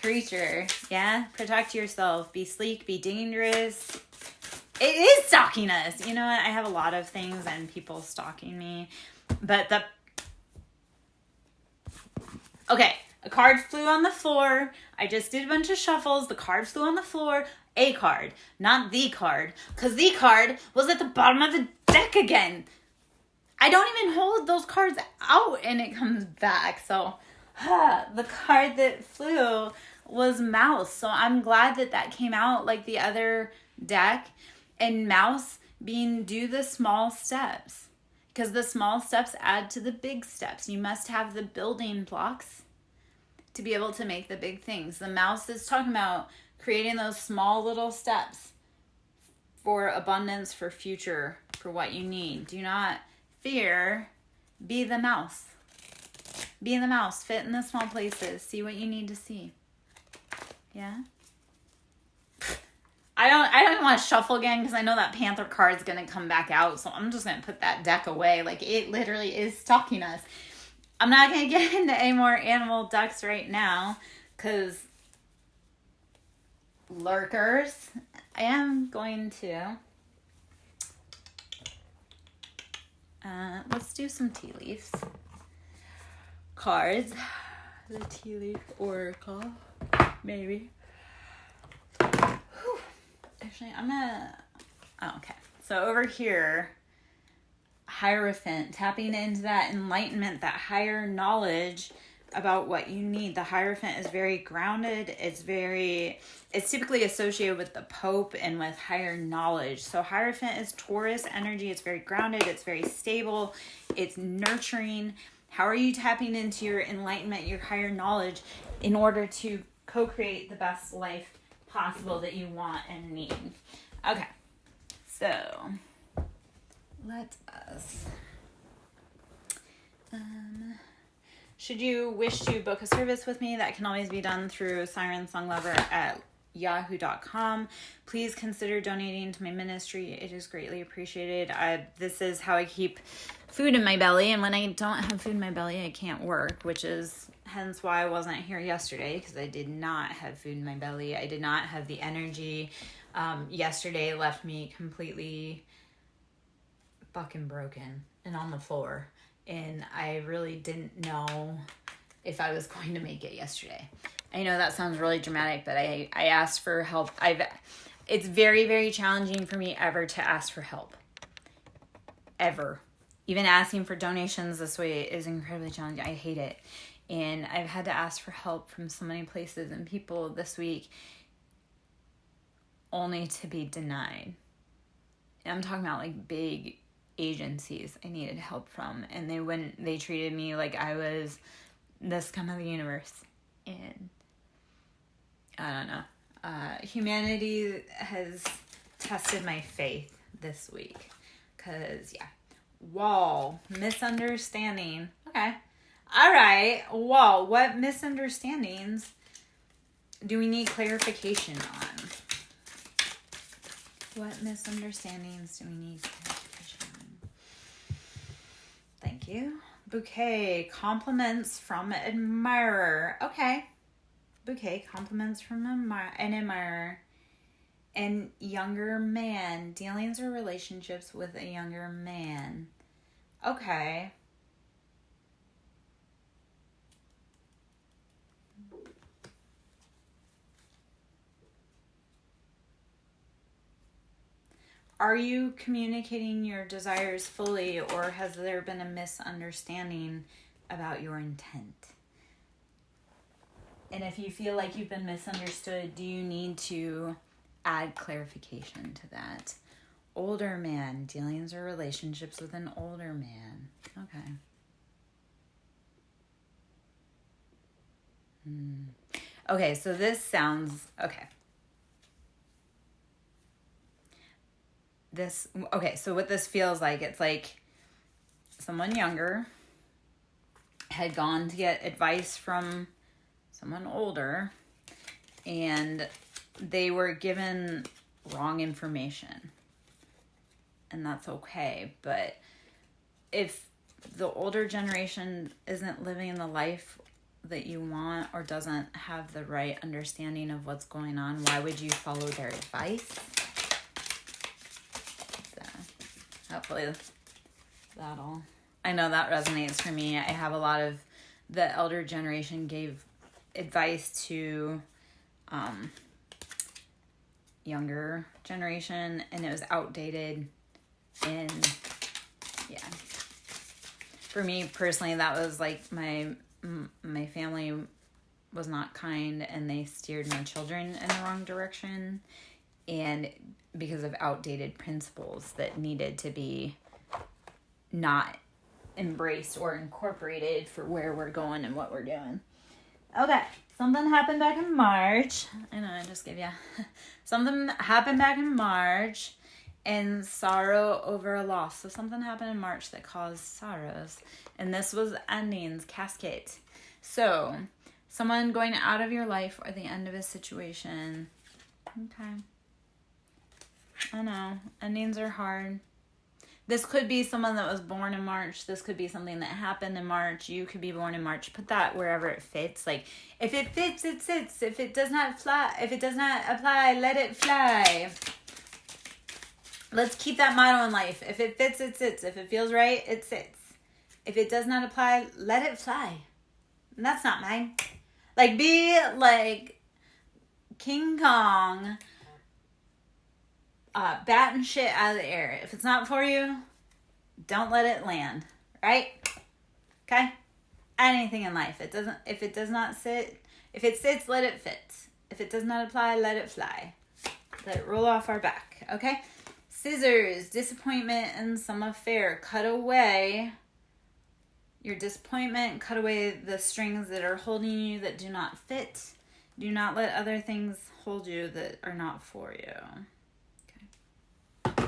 creature. Yeah? Protect yourself. Be sleek, be dangerous. It is stalking us. You know what? I have a lot of things and people stalking me. But Okay, a card flew on the floor. I just did a bunch of shuffles. The card flew on the floor. A card, not the card, because the card was at the bottom of the deck again. I don't even hold those cards out and it comes back. So the card that flew was Mouse. So I'm glad that that came out like the other deck. And Mouse being do the small steps, because the small steps add to the big steps. You must have the building blocks to be able to make the big things. The Mouse is talking about creating those small little steps for abundance, for future, for what you need. Do not fear. Be the mouse. Be the mouse. Fit in the small places. See what you need to see. Yeah? I don't even want to shuffle again because I know that Panther card's going to come back out. So I'm just going to put that deck away. Like, it literally is stalking us. I'm not going to get into any more animal decks right now because lurkers. I am going to let's do some tea leaves cards. The tea leaf oracle, maybe. Whew. Actually, I'm gonna okay, so over here, Hierophant, tapping into that enlightenment, that higher knowledge about what you need. The Hierophant is very grounded. It's typically associated with the Pope and with higher knowledge. So Hierophant is Taurus energy. It's very grounded. It's very stable. It's nurturing. How are you tapping into your enlightenment, your higher knowledge, in order to co-create the best life possible that you want and need? Okay, so let us should you wish to book a service with me, that can always be done through SirenSonglover@yahoo.com. Please consider donating to my ministry. It is greatly appreciated. This is how I keep food in my belly, and when I don't have food in my belly, I can't work, which is hence why I wasn't here yesterday, because I did not have food in my belly. I did not have the energy. Yesterday left me completely fucking broken and on the floor. And I really didn't know if I was going to make it yesterday. I know that sounds really dramatic, but I asked for help. It's very, very challenging for me ever to ask for help. Ever. Even asking for donations this way is incredibly challenging. I hate it. And I've had to ask for help from so many places and people this week only to be denied. And I'm talking about like big agencies I needed help from, and they treated me like I was the scum of the universe. And I don't know, humanity has tested my faith this week, because misunderstanding. Okay, all right, what misunderstandings do we need clarification on? What misunderstandings do we need clarification? Thank you. Bouquet, compliments from admirer. Okay. Bouquet, compliments from an admirer. And younger man, dealings or relationships with a younger man. Okay. Are you communicating your desires fully, or has there been a misunderstanding about your intent? And if you feel like you've been misunderstood, do you need to add clarification to that? Older man, dealings or relationships with an older man. Okay. Okay, so this sounds, okay. So what this feels like, it's like someone younger had gone to get advice from someone older, and they were given wrong information. And that's okay. But if the older generation isn't living the life that you want, or doesn't have the right understanding of what's going on, why would you follow their advice? Hopefully I know that resonates for me. I have a lot of the elder generation gave advice to younger generation, and it was outdated. And yeah, for me personally, that was like my family was not kind, and they steered my children in the wrong direction, and because of outdated principles that needed to be not embraced or incorporated for where we're going and what we're doing. Okay, something happened back in March. I know, I just gave you. Something happened back in March, and sorrow over a loss. So something happened in March that caused sorrows. And this was endings, cascade. So, someone going out of your life or the end of a situation. Okay. I know, endings are hard. This could be someone that was born in March. This could be something that happened in March. You could be born in March. Put that wherever it fits. Like, if it fits, it sits. If it does not fly, if it does not apply, let it fly. Let's keep that motto in life. If it fits, it sits. If it feels right, it sits. If it does not apply, let it fly. And that's not mine. Like, be like King Kong, batting shit out of the air. If it's not for you, don't let it land. Right? Okay? Anything in life. If it does not sit, if it sits, let it fit. If it does not apply, let it fly. Let it roll off our back. Okay? Scissors, disappointment in some affair. Cut away your disappointment. Cut away the strings that are holding you that do not fit. Do not let other things hold you that are not for you. Okay.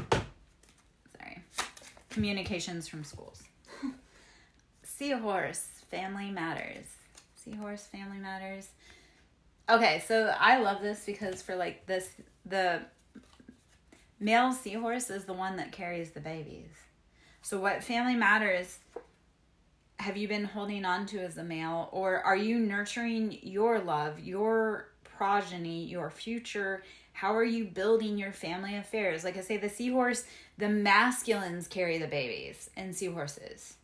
Sorry. Communications from schools. Seahorse, family matters. Seahorse, family matters. Okay, so I love this because for like this, the male seahorse is the one that carries the babies. So what family matters have you been holding on to as a male, or are you nurturing your love, your progeny, your future? How are you building your family affairs? Like I say, the seahorse, the masculines carry the babies in seahorses.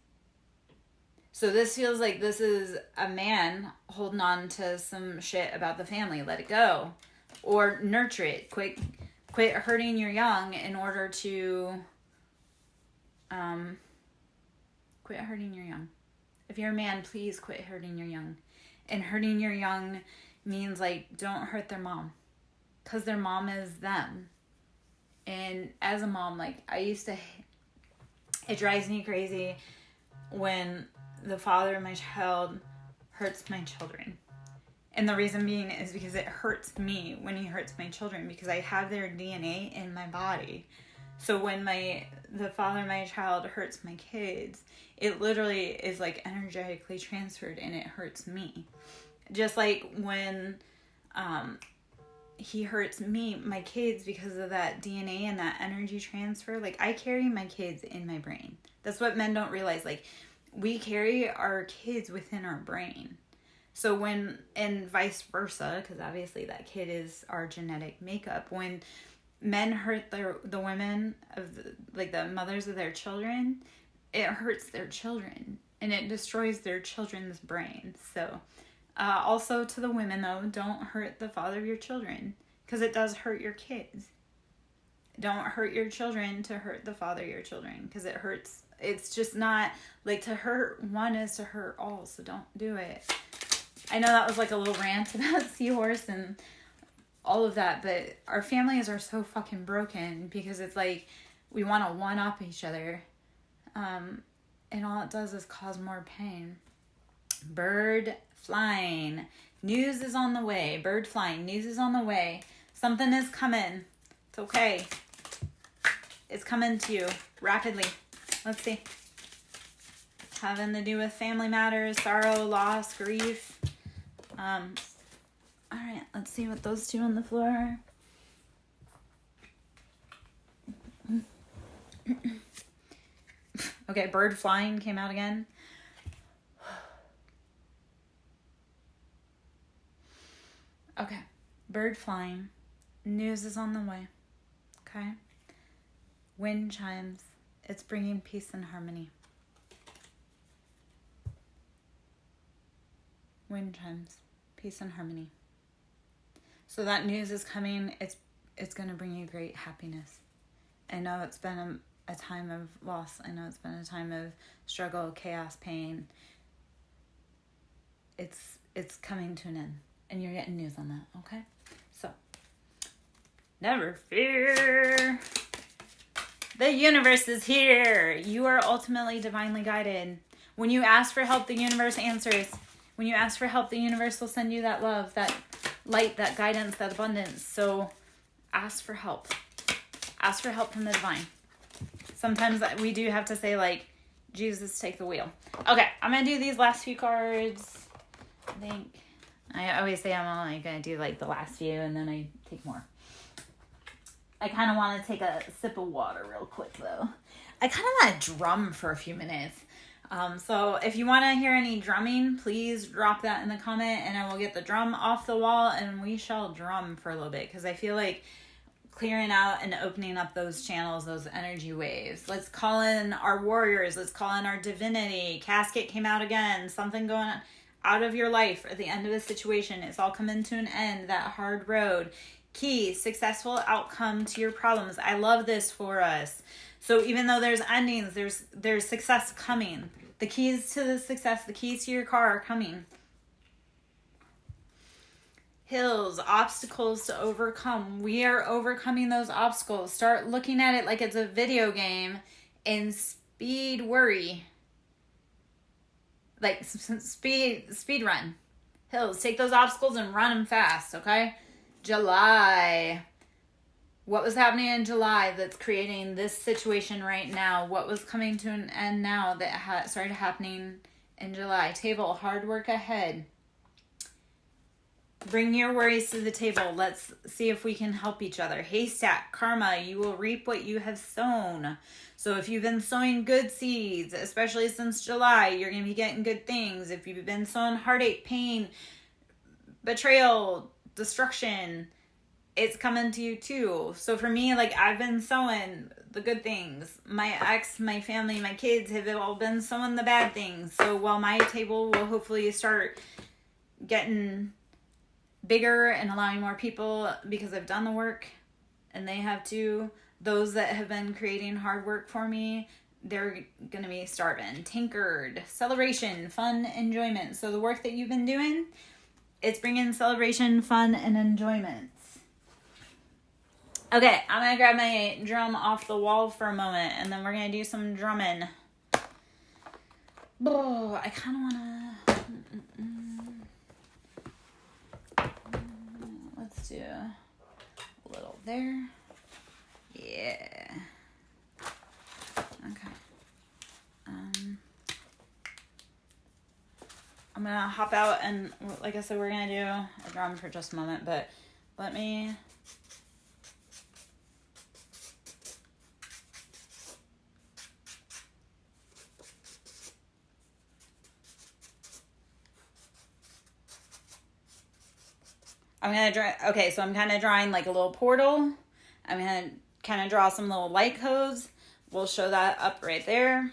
So this feels like this is a man holding on to some shit about the family. Let it go. Or nurture it. Quit hurting your young in order to quit hurting your young. If you're a man, please quit hurting your young. And hurting your young means like don't hurt their mom, because their mom is them. And as a mom, like it drives me crazy when the father of my child hurts my children. And the reason being is because it hurts me when he hurts my children, because I have their DNA in my body. So when the father of my child hurts my kids, it literally is like energetically transferred, and it hurts me. Just like when he hurts me, my kids, because of that DNA and that energy transfer. Like, I carry my kids in my brain. That's what men don't realize. Like, we carry our kids within our brain. So and vice versa, because obviously that kid is our genetic makeup. When men hurt the women of the mothers of their children, it hurts their children, and it destroys their children's brain. So also to the women, though, don't hurt the father of your children, because it does hurt your kids. Don't hurt your children to hurt the father of your children, because it hurts. It's just not like, to hurt one is to hurt all, so don't do it. I know that was like a little rant about seahorse and all of that, but our families are so fucking broken because it's like we want to one-up each other, and all it does is cause more pain. Bird flying. News is on the way. Bird flying. News is on the way. Something is coming. It's okay. It's coming to you rapidly. Let's see. Having to do with family matters, sorrow, loss, grief. All right, let's see what those two on the floor are. Okay, bird flying came out again. Okay, bird flying. News is on the way. Okay. Wind chimes. It's bringing peace and harmony. Wind chimes. Peace and harmony. So that news is coming. It's going to bring you great happiness. I know it's been a time of loss. I know it's been a time of struggle, chaos, pain. It's coming to an end. And you're getting news on that, okay? So, never fear. The universe is here. You are ultimately divinely guided. When you ask for help, the universe answers. When you ask for help, the universe will send you that love, that light, that guidance, that abundance. So ask for help. Ask for help from the divine. Sometimes we do have to say, like, Jesus, take the wheel. Okay, I'm going to do these last few cards. I always say I'm only going to do, like, the last few, and then I take more. I kind of want to take a sip of water real quick, though. I kind of want to drum for a few minutes. So if you want to hear any drumming, please drop that in the comment, and I will get the drum off the wall, and we shall drum for a little bit, because I feel like clearing out and opening up those channels, those energy waves. Let's call in our warriors. Let's call in our divinity. Casket came out again. Something going on out of your life at the end of a situation. It's all coming to an end, that hard road. Key, successful outcome to your problems. I love this for us. So even though there's endings, there's success coming. The keys to the success, the keys to your car are coming. Hills, obstacles to overcome. We are overcoming those obstacles. Start looking at it like it's a video game and speed worry. Like speed run. Hills, take those obstacles and run them fast, okay? July. What was happening in July that's creating this situation right now? What was coming to an end now that started happening in July? Table, hard work ahead. Bring your worries to the table. Let's see if we can help each other. Haystack, karma, you will reap what you have sown. So if you've been sowing good seeds, especially since July, you're going to be getting good things. If you've been sowing heartache, pain, betrayal, destruction, it's coming to you too. So for me, like, I've been sowing the good things. My ex, my family, my kids have all been sowing the bad things. So while my table will hopefully start getting bigger and allowing more people, because I've done the work and they have too, those that have been creating hard work for me, they're going to be starving. Tinkered, celebration, fun, enjoyment. So the work that you've been doing, it's bringing celebration, fun, and enjoyment. Okay, I'm going to grab my drum off the wall for a moment, and then we're going to do some drumming. Oh, I kind of want to... Let's do a little there. Yeah. Okay. I'm going to hop out, and like I said, we're going to do a drum for just a moment, but let me... I'm going to draw, okay, so I'm kind of drawing like a little portal. I'm going to kind of draw some little light codes. We'll show that up right there.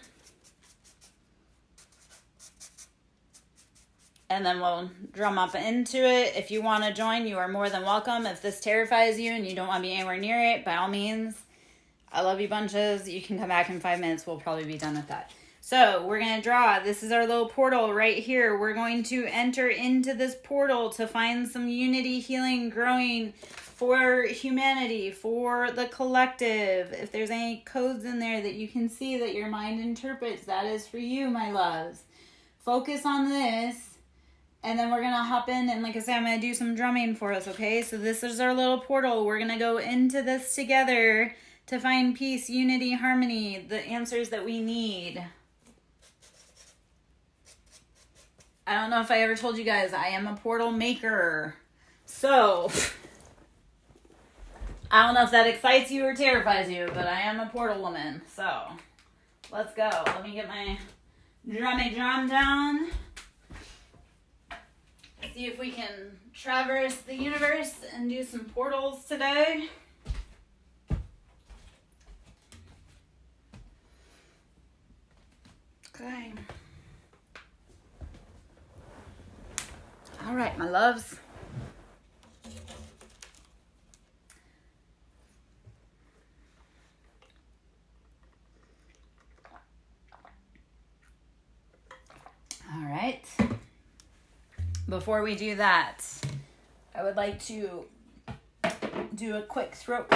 And then we'll drum up into it. If you want to join, you are more than welcome. If this terrifies you and you don't want to be anywhere near it, by all means, I love you bunches. You can come back in 5 minutes. We'll probably be done with that. So we're going to draw. This is our little portal right here. We're going to enter into this portal to find some unity, healing, growing for humanity, for the collective. If there's any codes in there that you can see that your mind interprets, that is for you, my loves. Focus on this. And then we're going to hop in, and like I said, I'm going to do some drumming for us, okay? So this is our little portal. We're going to go into this together to find peace, unity, harmony, the answers that we need. I don't know if I ever told you guys, I am a portal maker. So, I don't know if that excites you or terrifies you, but I am a portal woman. So, let's go. Let me get my drum down. See if we can traverse the universe and do some portals today. Okay. All right, my loves. All right. Before we do that, I would like to do a quick throat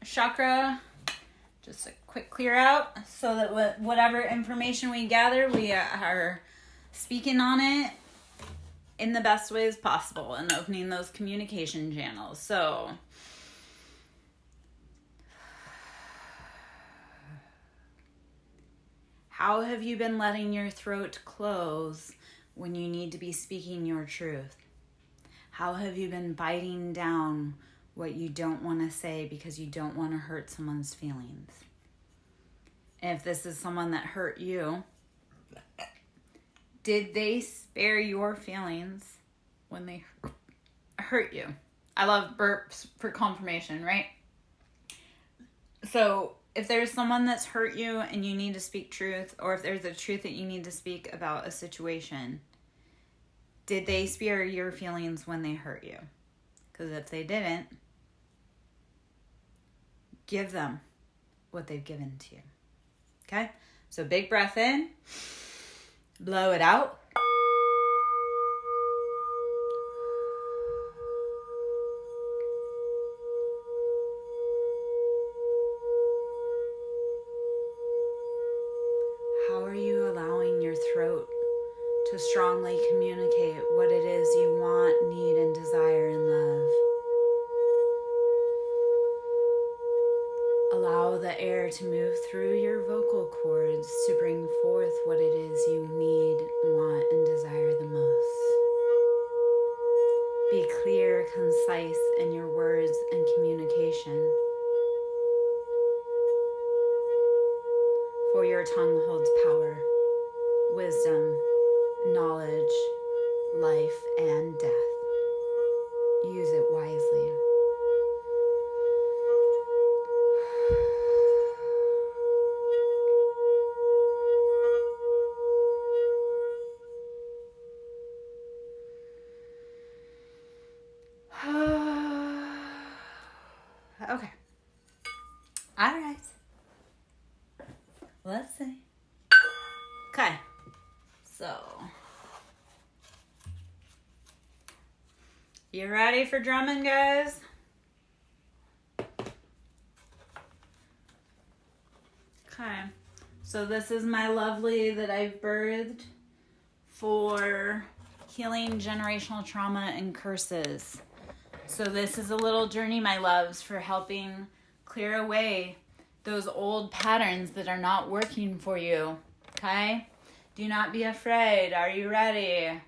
chakra, just a quick clear out, so that whatever information we gather, we are speaking on it in the best ways possible and opening those communication channels. So, how have you been letting your throat close when you need to be speaking your truth? How have you been biting down what you don't want to say because you don't want to hurt someone's feelings? And if this is someone that hurt you, did they spare your feelings when they hurt you? I love burps for confirmation, right? So if there's someone that's hurt you and you need to speak truth, or if there's a truth that you need to speak about a situation, did they spare your feelings when they hurt you? Because if they didn't, give them what they've given to you. Okay? So big breath in. Blow it out. How are you allowing your throat to strongly communicate what it is you want, need, and desire in love? Allow the air to move through your vocal cords to bring forth what it is you need, want, and desire the most. Be clear, concise in your words and communication. For your tongue holds power, wisdom, knowledge, life, and death. Use it wisely. Okay. All right. Let's see. Okay. So, you ready for drumming, guys? Okay. So this is my lovely that I've birthed for healing generational trauma and curses. So this is a little journey, my loves, for helping clear away those old patterns that are not working for you. Okay? Do not be afraid. Are you ready?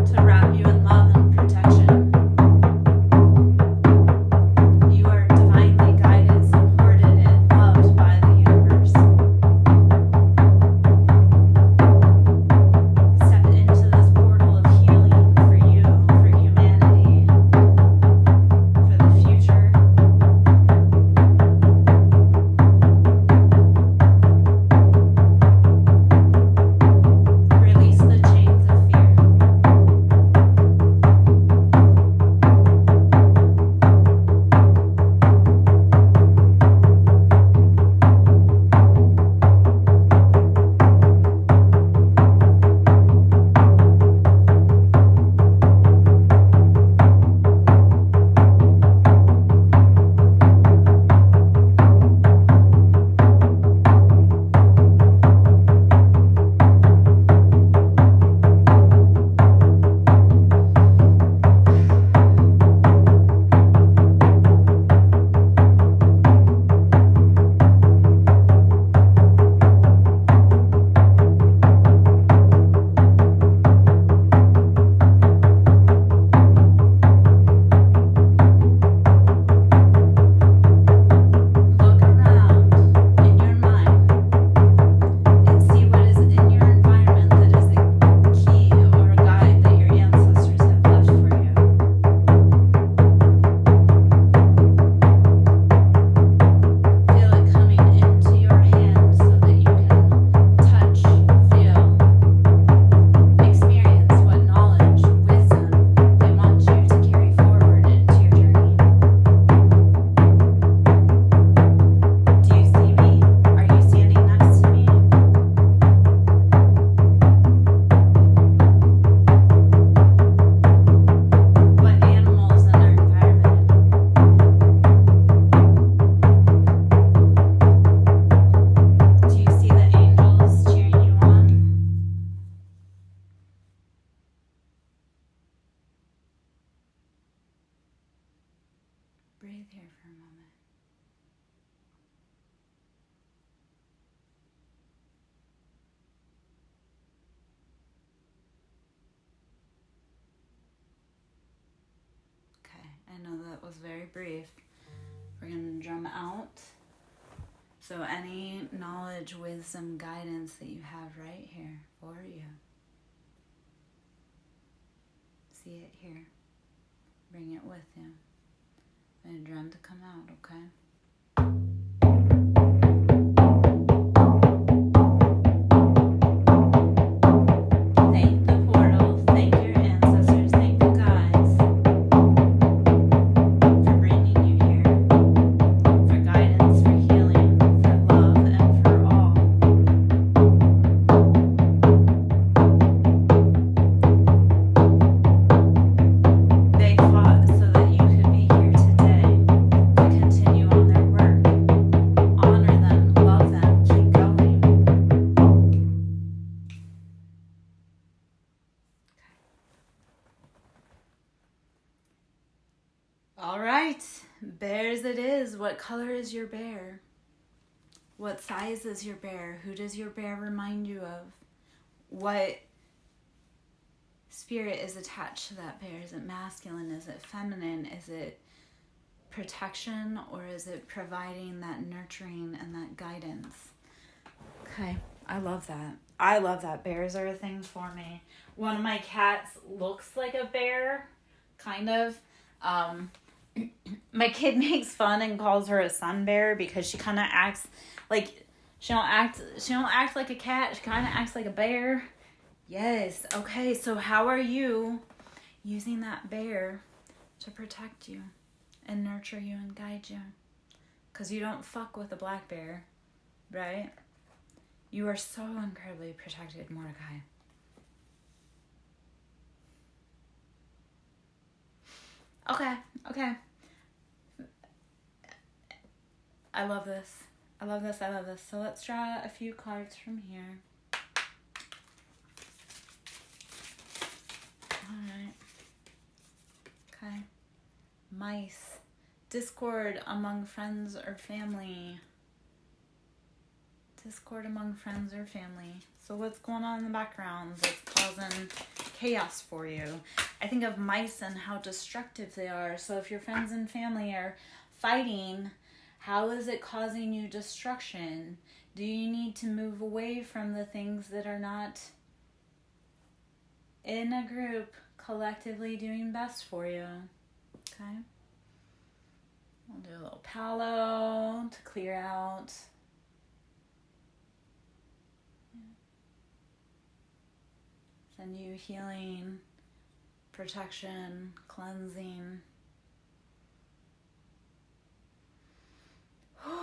To wrap you in love and protection. was very brief. We're going to drum out. So any knowledge, wisdom, guidance that you have right here for you. See it here. Bring it with you. And drum to come out, okay? All right, bears it is. What color is your bear? What size is your bear? Who does your bear remind you of? What spirit is attached to that bear? Is it masculine? Is it feminine? Is it protection, or is it providing that nurturing and that guidance? Okay, I love that. I love that. Bears are a thing for me. One of my cats looks like a bear, kind of. My kid makes fun and calls her a sun bear because she kind of acts like she don't act like a cat. She kind of acts like a bear. Yes. Okay. So how are you using that bear to protect you and nurture you and guide you? Because you don't fuck with a black bear, right? You are so incredibly protected, Mordecai. Okay. I love this. So let's draw a few cards from here. Alright. Okay. Mice. Discord among friends or family. So what's going on in the background that's causing chaos for you? I think of mice and how destructive they are. So if your friends and family are fighting, how is it causing you destruction? Do you need to move away from the things that are not in a group collectively doing best for you? Okay. We'll do a little palo to clear out. Send you healing, protection, cleansing. Okay.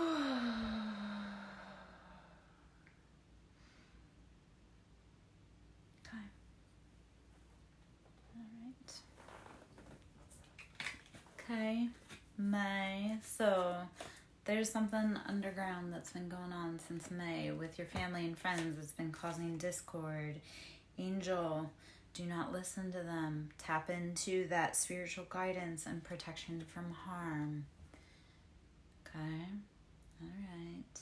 All right. Okay. May. So there's something underground that's been going on since May with your family and friends. It's been causing discord. Angel, do not listen to them. Tap into that spiritual guidance and protection from harm. Okay. All right.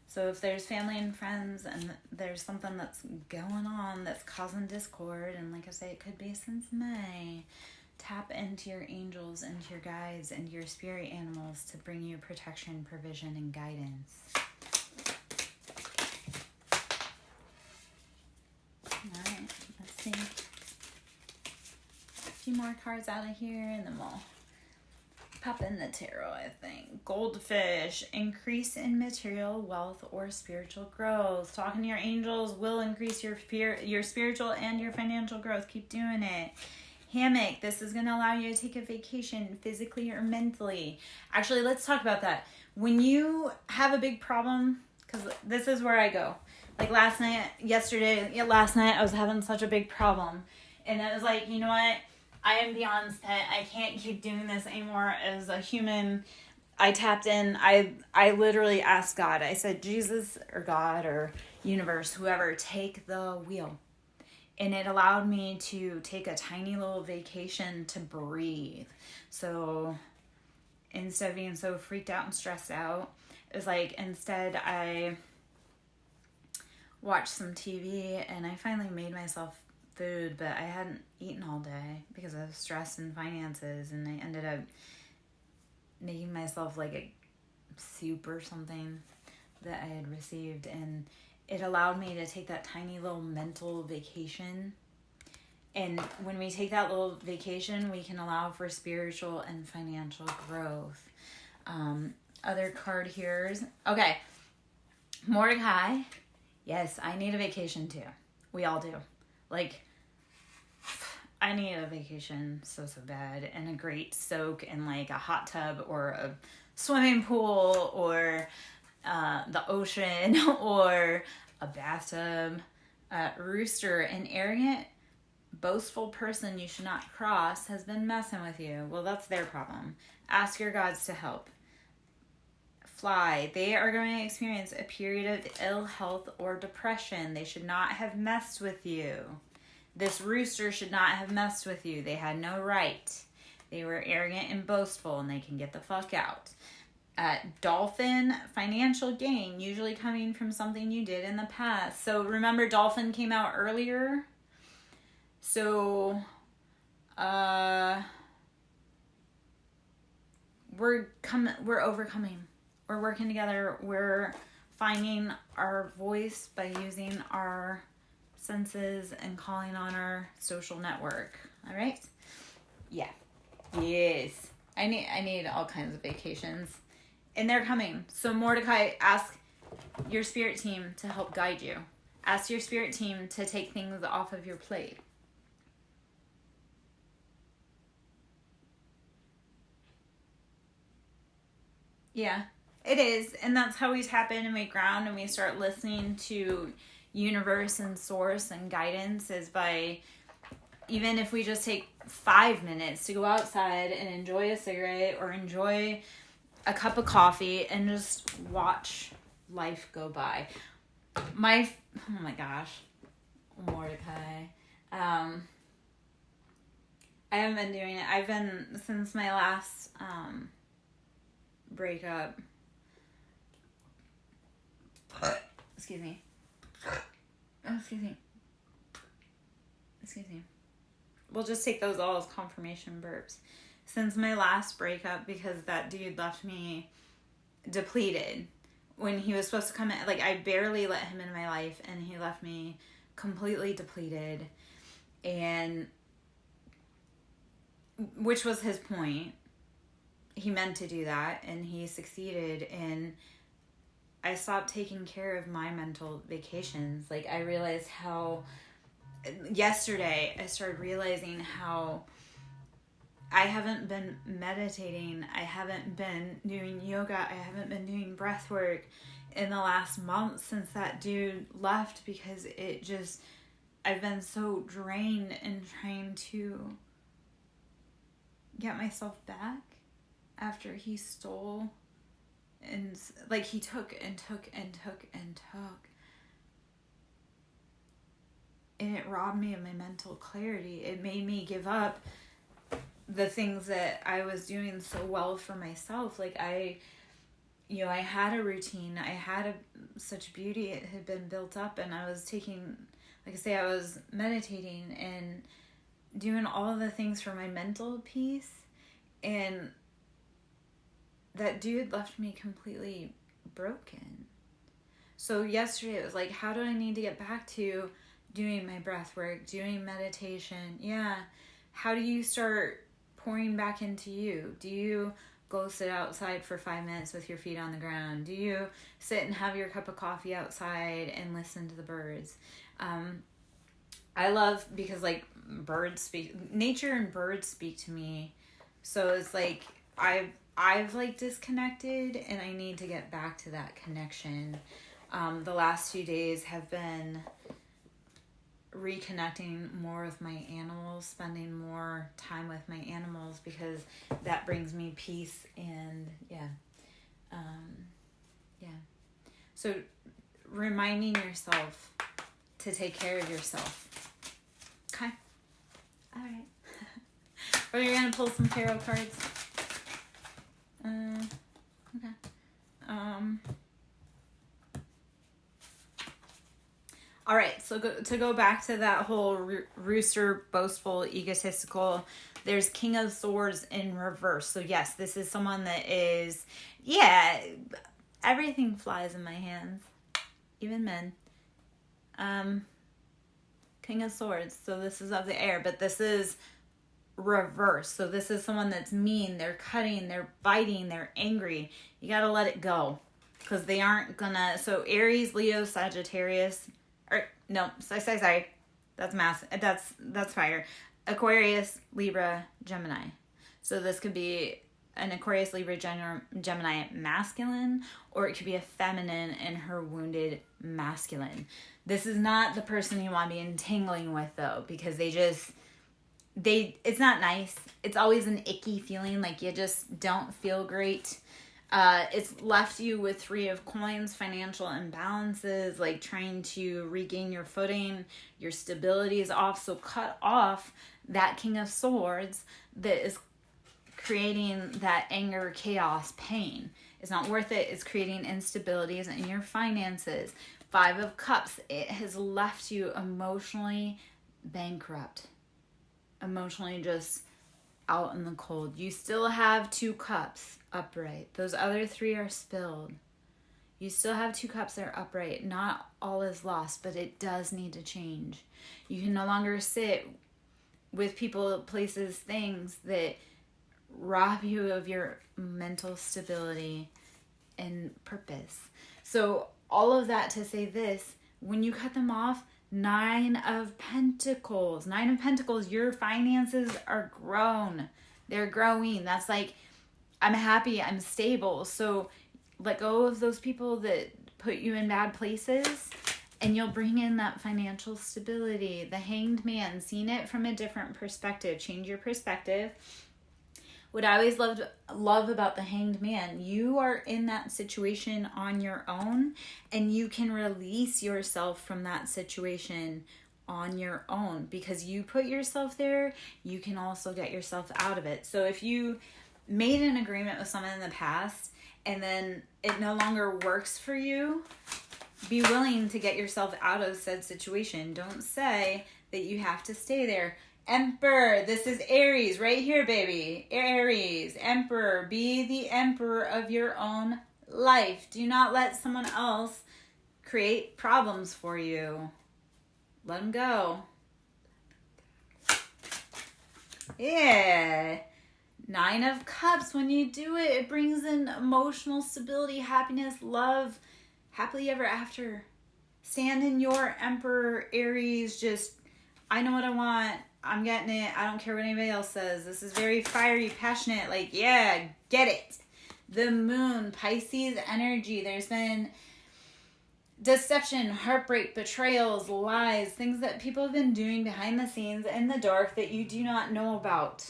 So if there's family and friends and there's something that's going on that's causing discord, and like I say, it could be since May, tap into your angels, into your guides, and your spirit animals to bring you protection, provision, and guidance. All right, let's see. A few more cards out of here, and then we'll pop in the tarot, I think. Goldfish, increase in material wealth or spiritual growth. Talking to your angels will increase your spiritual and your financial growth. Keep doing it. Hammock, this is going to allow you to take a vacation physically or mentally. Actually, let's talk about that. When you have a big problem, because this is where I go. Like last night, I was having such a big problem. And it was like, you know what? I am beyond spent. I can't keep doing this anymore as a human. I tapped in. I literally asked God. I said, Jesus or God or universe, whoever, take the wheel. And it allowed me to take a tiny little vacation to breathe. So instead of being so freaked out and stressed out, it was like instead I watched some TV and I finally made myself food, but I hadn't eaten all day because I was stressed in finances, and I ended up making myself like a soup or something that I had received, and it allowed me to take that tiny little mental vacation. And when we take that little vacation, we can allow for spiritual and financial growth. Other card here. Okay. Mordecai. Yes, I need a vacation too. We all do. Like, I need a vacation so bad, and a great soak in like a hot tub or a swimming pool or the ocean or a bathtub. Rooster, an arrogant, boastful person you should not cross has been messing with you. Well, that's their problem. Ask your gods to help. Fly, they are going to experience a period of ill health or depression. They should not have messed with you. This rooster should not have messed with you. They had no right. They were arrogant and boastful, and they can get the fuck out. Dolphin, financial gain, usually coming from something you did in the past. So remember, dolphin came out earlier. So, we're overcoming. We're working together. We're finding our voice by using our senses and calling on our social network. All right? Yeah. Yes. I need all kinds of vacations. And they're coming. So Mordecai, ask your spirit team to help guide you. Ask your spirit team to take things off of your plate. Yeah, it is. And that's how we tap in and we ground and we start listening to universe and source and guidance, is by, even if we just take 5 minutes to go outside and enjoy a cigarette or enjoy a cup of coffee and just watch life go by. Oh my gosh, Mordecai. I haven't been doing it. I've been, since my last breakup. Excuse me. Oh, excuse me. We'll just take those all as confirmation burps. Since my last breakup, because that dude left me depleted. When he was supposed to come in, like, I barely let him in my life, and he left me completely depleted. And which was his point. He meant to do that, and he succeeded, and I stopped taking care of my mental vacations. Like, I realized how, yesterday, I started realizing how I haven't been meditating, I haven't been doing yoga, I haven't been doing breath work in the last month since that dude left, because I've been so drained and trying to get myself back after he stole, and like, he took and took and took and took, and it robbed me of my mental clarity. It made me give up the things that I was doing so well for myself. Like, I had a routine, I had such beauty, it had been built up, and I was taking, like I say, I was meditating and doing all of the things for my mental peace, and that dude left me completely broken. So yesterday it was like, how do I need to get back to doing my breath work, doing meditation? Yeah. How do you start pouring back into you? Do you go sit outside for 5 minutes with your feet on the ground? Do you sit and have your cup of coffee outside and listen to the birds? I love, because like, nature and birds speak to me. So it's like, I've like disconnected, and I need to get back to that connection. The last few days have been reconnecting more with my animals, spending more time with my animals, because that brings me peace. And so reminding yourself to take care of yourself. Okay. All right. We're gonna pull some tarot cards. Okay. All right, so to go back to that whole rooster, boastful, egotistical, there's King of Swords in reverse. So yes, this is someone that is, yeah, everything flies in my hands, even men. King of Swords, so this is of the air, but this is reverse. So this is someone that's mean, they're cutting, they're biting, they're angry. You got to let it go because they aren't gonna. So Aries, Leo, Sagittarius, or no, sorry, that's that's fire. Aquarius, Libra, Gemini. So this could be an Aquarius, Libra, Gemini masculine, or it could be a feminine and her wounded masculine. This is not the person you want to be entangling with though, because it's not nice. It's always an icky feeling, like you just don't feel great. It's left you with 3 of coins, financial imbalances, like trying to regain your footing, your stability is off. So cut off that King of Swords that is creating that anger, chaos, pain. It's not worth it. It's creating instabilities in your finances. 5 of Cups, it has left you emotionally bankrupt. Emotionally just out in the cold. You still have 2 cups upright. Those other 3 are spilled. You still have 2 cups that are upright. Not all is lost, but it does need to change. You can no longer sit with people, places, things that rob you of your mental stability and purpose. So all of that to say this, when you cut them off, 9 of Pentacles. 9 of Pentacles, your finances are grown. They're growing. That's like, I'm happy, I'm stable. So let go of those people that put you in bad places and you'll bring in that financial stability. The Hanged Man, seeing it from a different perspective. Change your perspective. What I always love about the Hanged Man, you are in that situation on your own and you can release yourself from that situation on your own because you put yourself there. You can also get yourself out of it. So if you made an agreement with someone in the past and then it no longer works for you, be willing to get yourself out of said situation. Don't say that you have to stay there. Emperor, this is Aries right here, baby. Aries, Emperor, be the emperor of your own life. Do not let someone else create problems for you. Let them go. Yeah. 9 of Cups, when you do it, it brings in emotional stability, happiness, love, happily ever after. Stand in your Emperor, Aries, just, I know what I want. I'm getting it. I don't care what anybody else says. This is very fiery, passionate. Like, yeah, get it. The Moon, Pisces energy. There's been deception, heartbreak, betrayals, lies, things that people have been doing behind the scenes in the dark that you do not know about.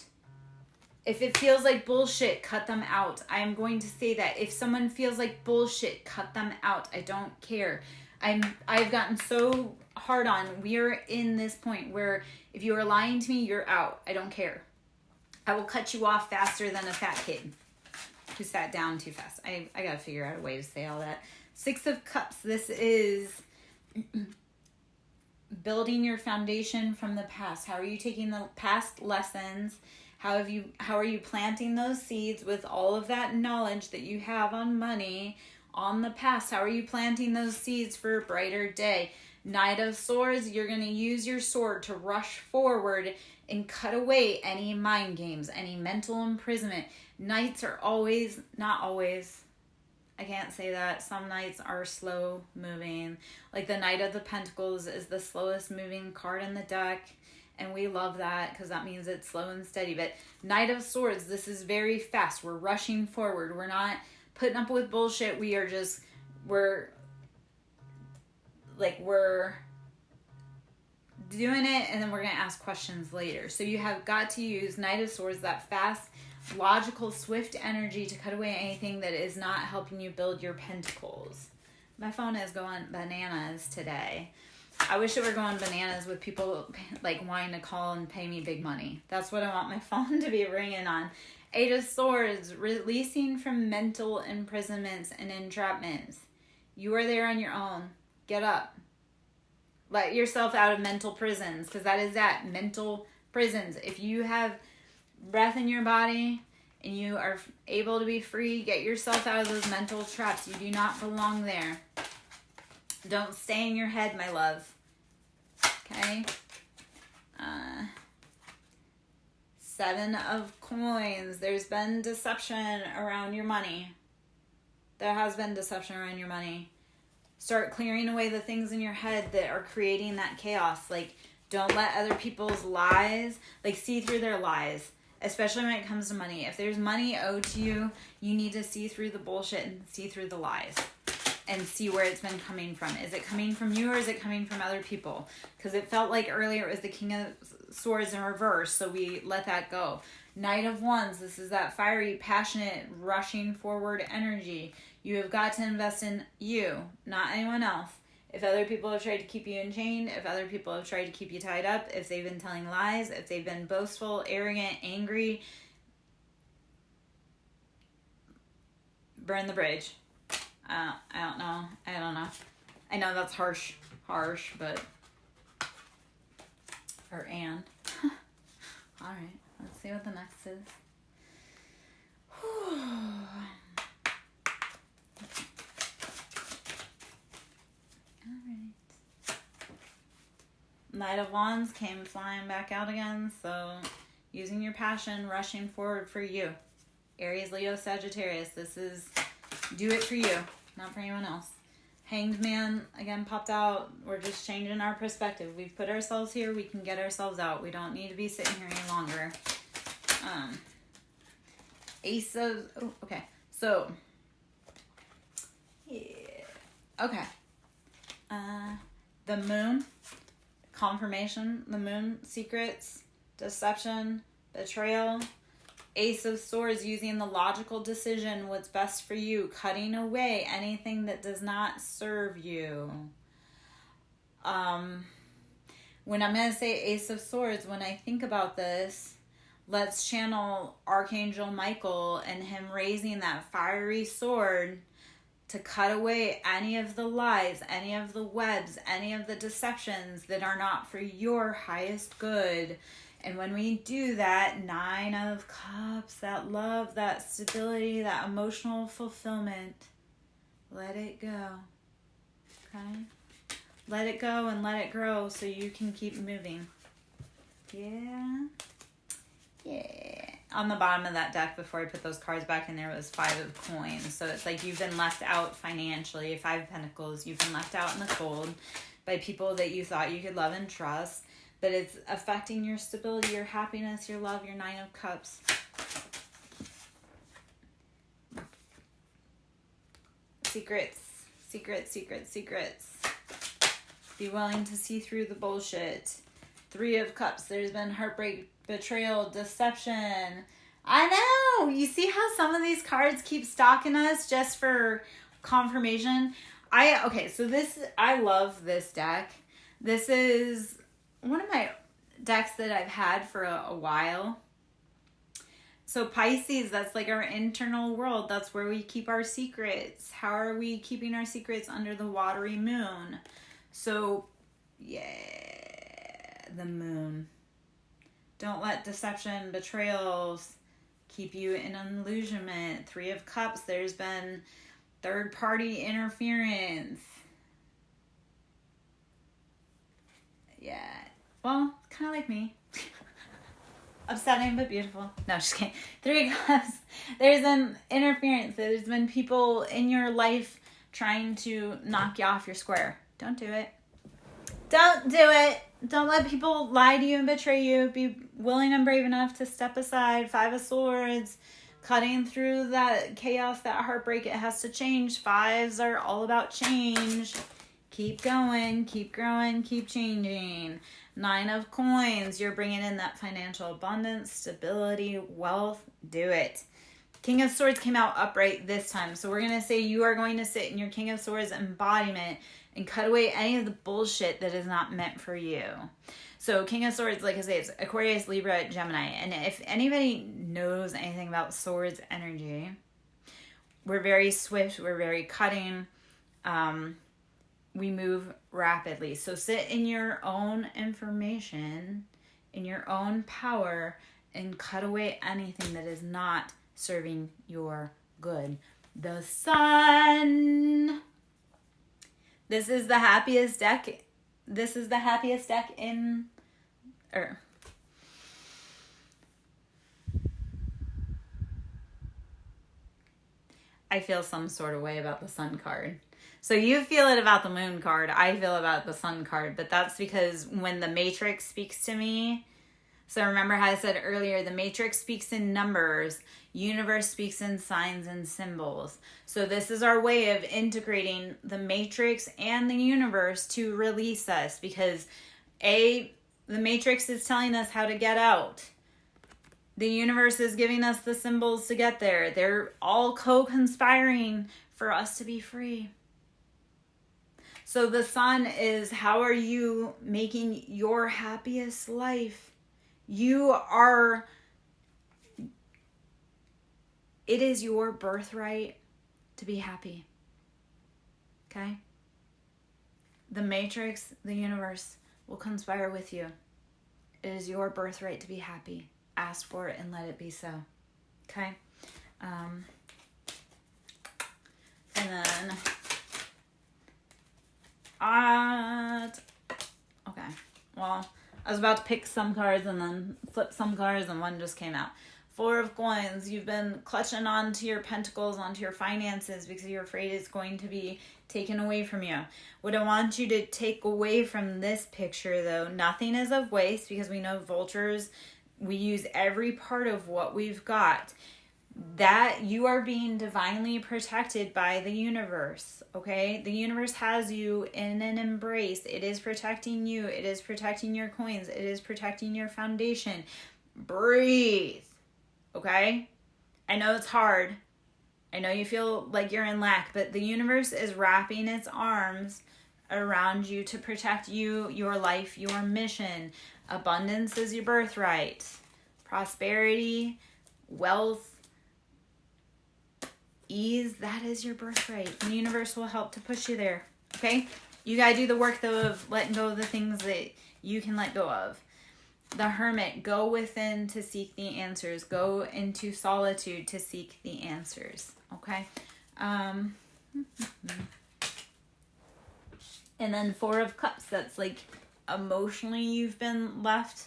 If it feels like bullshit, cut them out. I am going to say that. If someone feels like bullshit, cut them out. I don't care. I've gotten so hard on. We are in this point where if you are lying to me, you're out. I don't care. I will cut you off faster than a fat kid who sat down too fast. I got to figure out a way to say all that. 6 of Cups. This is building your foundation from the past. How are you taking the past lessons? How are you planting those seeds with all of that knowledge that you have on money, on the past? How are you planting those seeds for a brighter day? Knight of Swords, you're going to use your sword to rush forward and cut away any mind games, any mental imprisonment. Knights are always, not always, I can't say that. Some knights are slow moving. Like the Knight of the Pentacles is the slowest moving card in the deck. And we love that because that means it's slow and steady. But Knight of Swords, this is very fast. We're rushing forward. We're not putting up with bullshit. We're doing it and then we're going to ask questions later. So you have got to use Knight of Swords, that fast, logical, swift energy to cut away anything that is not helping you build your pentacles. My phone is going bananas today. I wish it were going bananas with people like wanting to call and pay me big money. That's what I want my phone to be ringing on. 8 of Swords, releasing from mental imprisonments and entrapments. You are there on your own. Get up. Let yourself out of mental prisons, because that is that, mental prisons. If you have breath in your body and you are able to be free, get yourself out of those mental traps. You do not belong there. Don't stay in your head, my love. Okay? 7 of coins. There's been deception around your money. There has been deception around your money. Start clearing away the things in your head that are creating that chaos. Like, don't let other people's lies, like, see through their lies, especially when it comes to money. If there's money owed to you, you need to see through the bullshit and see through the lies and see where it's been coming from. Is it coming from you, or is it coming from other people? Because it felt like earlier it was the King of Swords in reverse, so we let that go. Knight of Wands, this is that fiery, passionate, rushing forward energy. You have got to invest in you, not anyone else. If other people have tried to keep you enchained, if other people have tried to keep you tied up, if they've been telling lies, if they've been boastful, arrogant, angry, burn the bridge. I don't know. I know that's harsh, but... All right, let's see what the next is. All right. Knight of Wands came flying back out again, so using your passion, rushing forward for you. Aries, Leo, Sagittarius, this is do it for you, not for anyone else. Hanged Man again popped out. We're just changing our perspective. We've put ourselves here. We can get ourselves out. We don't need to be sitting here any longer. Ace of... Oh, okay. So... Yeah. Okay. The Moon. Confirmation. The Moon. Secrets. Deception. Betrayal. Ace of Swords, using the logical decision, what's best for you, cutting away anything that does not serve you. When I'm going to say Ace of Swords, when I think about this, let's channel Archangel Michael and him raising that fiery sword to cut away any of the lies, any of the webs, any of the deceptions that are not for your highest good. And when we do that, 9 of Cups, that love, that stability, that emotional fulfillment, let it go. Okay? Let it go and let it grow so you can keep moving. Yeah. Yeah. On the bottom of that deck, before I put those cards back in there, was 5 of Coins. So it's like you've been left out financially. 5 of Pentacles. You've been left out in the cold by people that you thought you could love and trust. But it's affecting your stability, your happiness, your love, your 9 of Cups. Secrets. Secrets, secrets, secrets. Be willing to see through the bullshit. 3 of Cups. There's been heartbreak, betrayal, deception. I know! You see how some of these cards keep stalking us just for confirmation? Okay, so I love this deck. This is one of my decks that I've had for a while. So Pisces, that's like our internal world. That's where we keep our secrets. How are we keeping our secrets? Under the watery moon. So, yeah, the moon. Don't let deception, betrayals keep you in illusionment. 3 of Cups, there's been third-party interference. Yeah. Well, kind of like me. Upsetting but beautiful. No, just kidding. 3 of Cups. There's an interference. There's been people in your life trying to knock you off your square. Don't do it. Don't do it. Don't let people lie to you and betray you. Be willing and brave enough to step aside. 5 of Swords. Cutting through that chaos, that heartbreak. It has to change. 5s are all about change. Keep going, keep growing, keep changing. 9 of Coins, you're bringing in that financial abundance, stability, wealth. Do it. King of Swords came out upright this time. So we're going to say you are going to sit in your King of Swords embodiment and cut away any of the bullshit that is not meant for you. So King of Swords, like I say, it's Aquarius, Libra, Gemini. And if anybody knows anything about swords energy, we're very swift, we're very cutting. we move rapidly. So sit in your own information, in your own power, and cut away anything that is not serving your good. The sun. This is the happiest deck. This is the happiest deck in, or I feel some sort of way about the sun card. So you feel it about the moon card. I feel about the sun card. But that's because when the matrix speaks to me, so remember how I said earlier, the matrix speaks in numbers, universe speaks in signs and symbols. So this is our way of integrating the matrix and the universe to release us, because the matrix is telling us how to get out. The universe is giving us the symbols to get there. They're all co-conspiring for us to be free. So the sun is, how are you making your happiest life? It is your birthright to be happy. Okay? The matrix, the universe will conspire with you. It is your birthright to be happy. Ask for it and let it be so. Okay? And then, okay. Well, I was about to pick some cards and then flip some cards, and one just came out. 4 of Coins. You've been clutching onto your pentacles, onto your finances, because you're afraid it's going to be taken away from you. What I want you to take away from this picture, though, nothing is of waste, because we know vultures, we use every part of what we've got. That you are being divinely protected by the universe, okay? The universe has you in an embrace. It is protecting you. It is protecting your coins. It is protecting your foundation. Breathe, okay? I know it's hard. I know you feel like you're in lack, but the universe is wrapping its arms around you to protect you, your life, your mission. Abundance is your birthright. Prosperity, wealth, ease, that is your birthright. The universe will help to push you there. Okay? You gotta do the work, though, of letting go of the things that you can let go of. The Hermit, go within to seek the answers. Go into solitude to seek the answers. Okay? And then 4 of Cups, that's like emotionally you've been left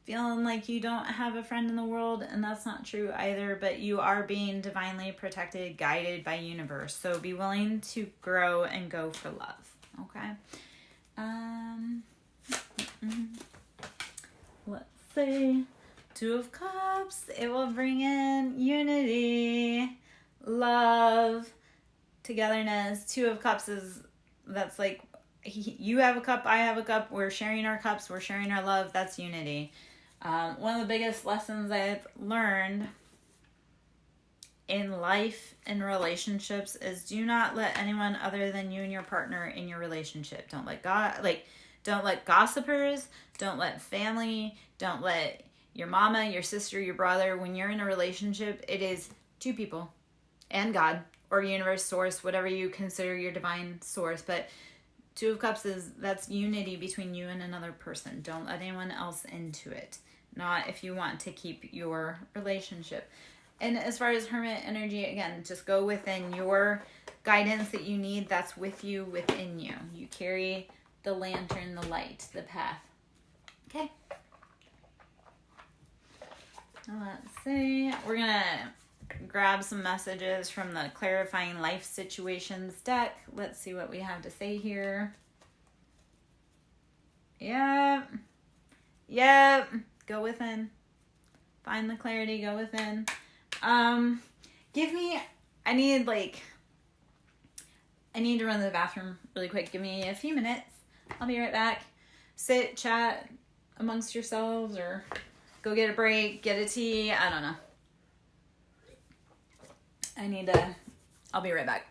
feeling like you don't have a friend in the world, and that's not true either, but you are being divinely protected, guided by universe. So be willing to grow and go for love. Okay? Let's see. 2 of Cups, it will bring in unity, love, togetherness. 2 of Cups that's like, you have a cup, I have a cup, we're sharing our cups, we're sharing our love. That's unity. One of the biggest lessons I've learned in life and relationships is do not let anyone other than you and your partner in your relationship. Don't let gossipers, don't let family, don't let your mama, your sister, your brother. When you're in a relationship, it is 2 people and God or universe, source, whatever you consider your divine source. But 2 of Cups that's unity between you and another person. Don't let anyone else into it. Not if you want to keep your relationship. And as far as Hermit energy, again, just go within your guidance that you need. That's with you, within you. You carry the lantern, the light, the path. Okay. Let's see. We're going to grab some messages from the Clarifying Life Situations deck. Let's see what we have to say here. Yep. Go within. Find the clarity, go within. I need to run to the bathroom really quick. Give me a few minutes. I'll be right back. Sit, chat amongst yourselves, or go get a break, get a tea. I don't know. I'll be right back.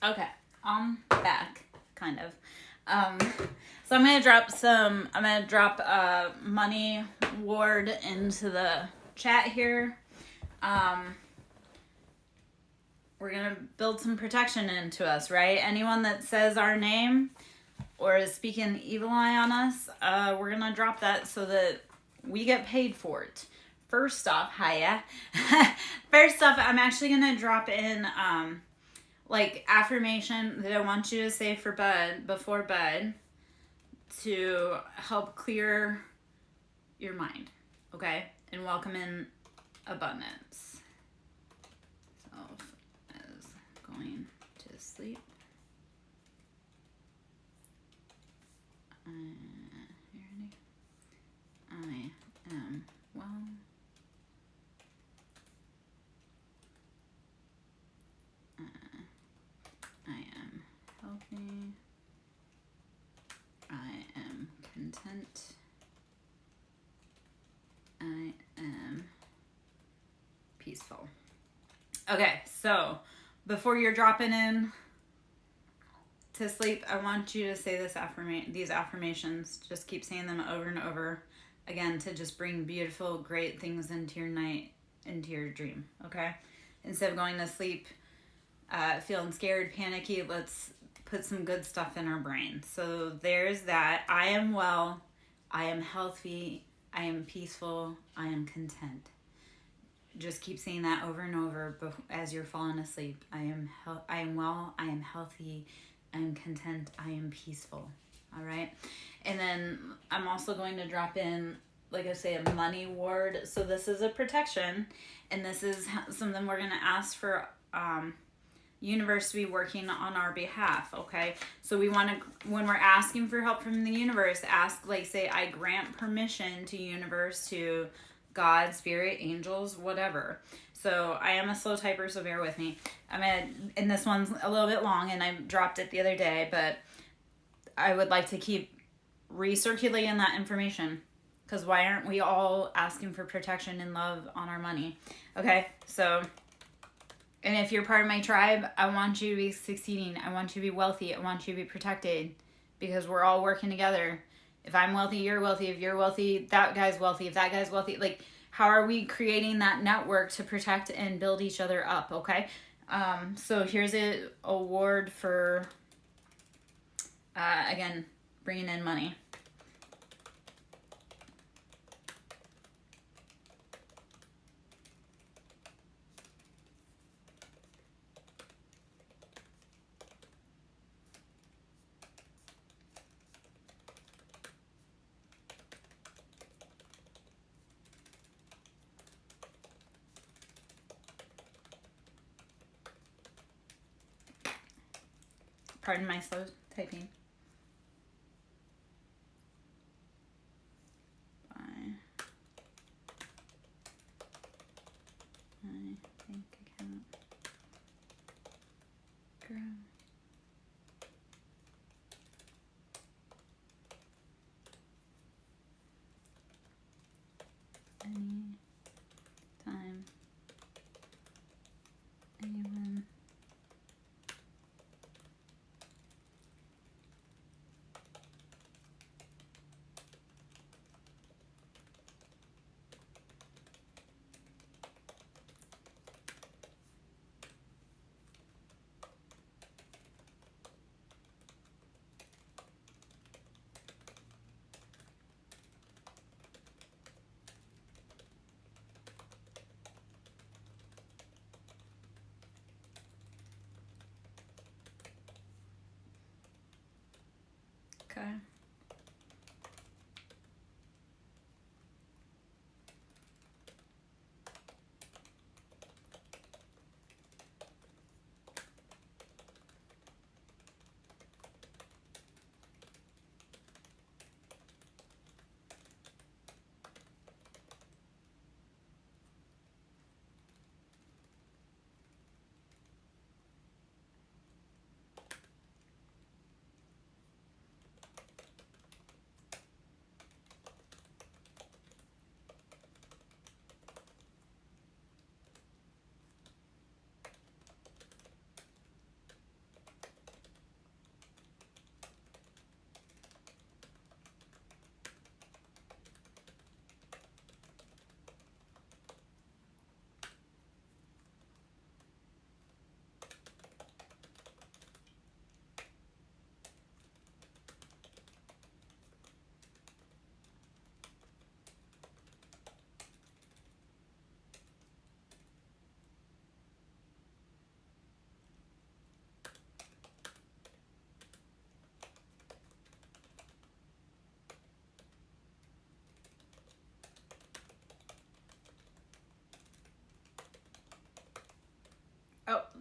Okay, I'm back, kind of. So I'm gonna drop a money ward into the chat here. We're gonna build some protection into us, right? Anyone that says our name or is speaking evil eye on us, we're gonna drop that so that we get paid for it. First off, hiya. First off, I'm actually gonna drop in like affirmation that I want you to say for bed, before bed, to help clear your mind, okay? And welcome in abundance. Self is going to sleep. I am well. I am healthy. I am content. I am peaceful. Okay, so before you're dropping in to sleep, I want you to say these affirmations. Just keep saying them over and over again to just bring beautiful, great things into your night, into your dream, okay? Instead of going to sleep feeling scared, panicky, let's put some good stuff in our brain. So there's that. I am well. I am healthy. I am peaceful. I am content. Just keep saying that over and over as you're falling asleep. I am well. I am healthy. I am content. I am peaceful. All right. And then I'm also going to drop in, like I say, a money ward. So this is a protection, and this is something we're going to ask for universe to be working on our behalf, okay? So we want to, when we're asking for help from the universe, ask, like, say, I grant permission to universe, to God, spirit, angels, whatever. So I am a slow typer, so bear with me. And this one's a little bit long, and I dropped it the other day, but I would like to keep recirculating that information, because why aren't we all asking for protection and love on our money? Okay, so, and if you're part of my tribe, I want you to be succeeding. I want you to be wealthy. I want you to be protected, because we're all working together. If I'm wealthy, you're wealthy. If you're wealthy, that guy's wealthy. If that guy's wealthy, like, how are we creating that network to protect and build each other up, okay? So here's an award for, again, bringing in money. Pardon my slow typing. Bank account. Grow. Any time. Anyone. Okay.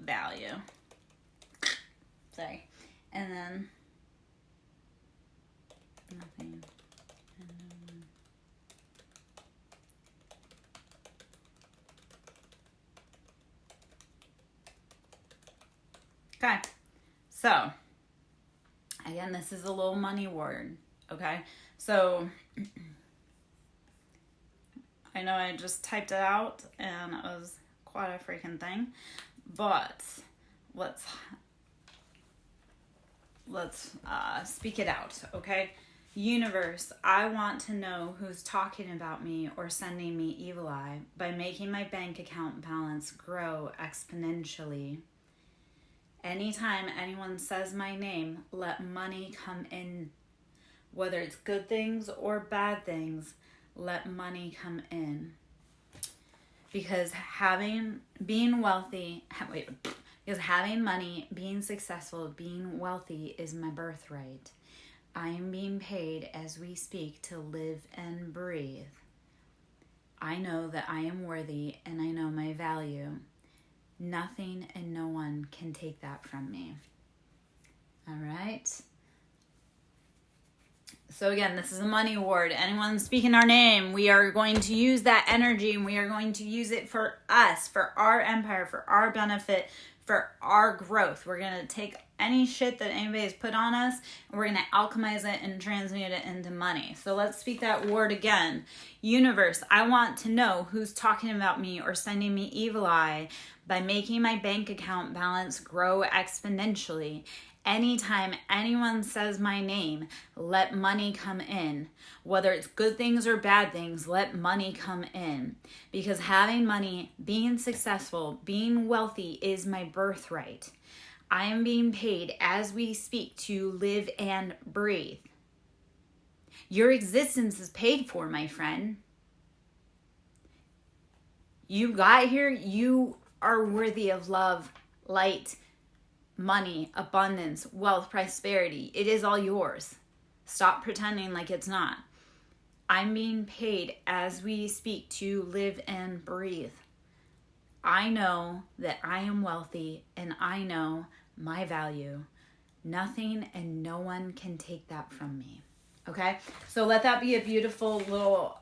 value. Sorry. And then nothing. Okay. So, again, this is a little money word. Okay. So, I know I just typed it out and it was quite a freaking thing, but let's speak it out, okay? Universe, I want to know who's talking about me or sending me evil eye by making my bank account balance grow exponentially. Anytime anyone says my name, let money come in. Whether it's good things or bad things, let money come in. Because having money, being successful, being wealthy is my birthright. I am being paid as we speak to live and breathe. I know that I am worthy and I know my value. Nothing and no one can take that from me. All right. So again, this is a money word. Anyone speaking our name, we are going to use that energy and we are going to use it for us, for our empire, for our benefit, for our growth. We're going to take any shit that anybody has put on us and we're going to alchemize it and transmute it into money. So let's speak that word again. Universe, I want to know who's talking about me or sending me evil eye by making my bank account balance grow exponentially. Anytime anyone says my name, let money come in. Whether it's good things or bad things, let money come in. Because having money, being successful, being wealthy is my birthright. I am being paid as we speak to live and breathe. Your existence is paid for, my friend. You got here, you are worthy of love, light, money, abundance, wealth, prosperity. It is all yours. Stop pretending like it's not. I'm being paid as we speak to live and breathe. I know that I am wealthy and I know my value. Nothing and no one can take that from me. Okay? So let that be a beautiful little,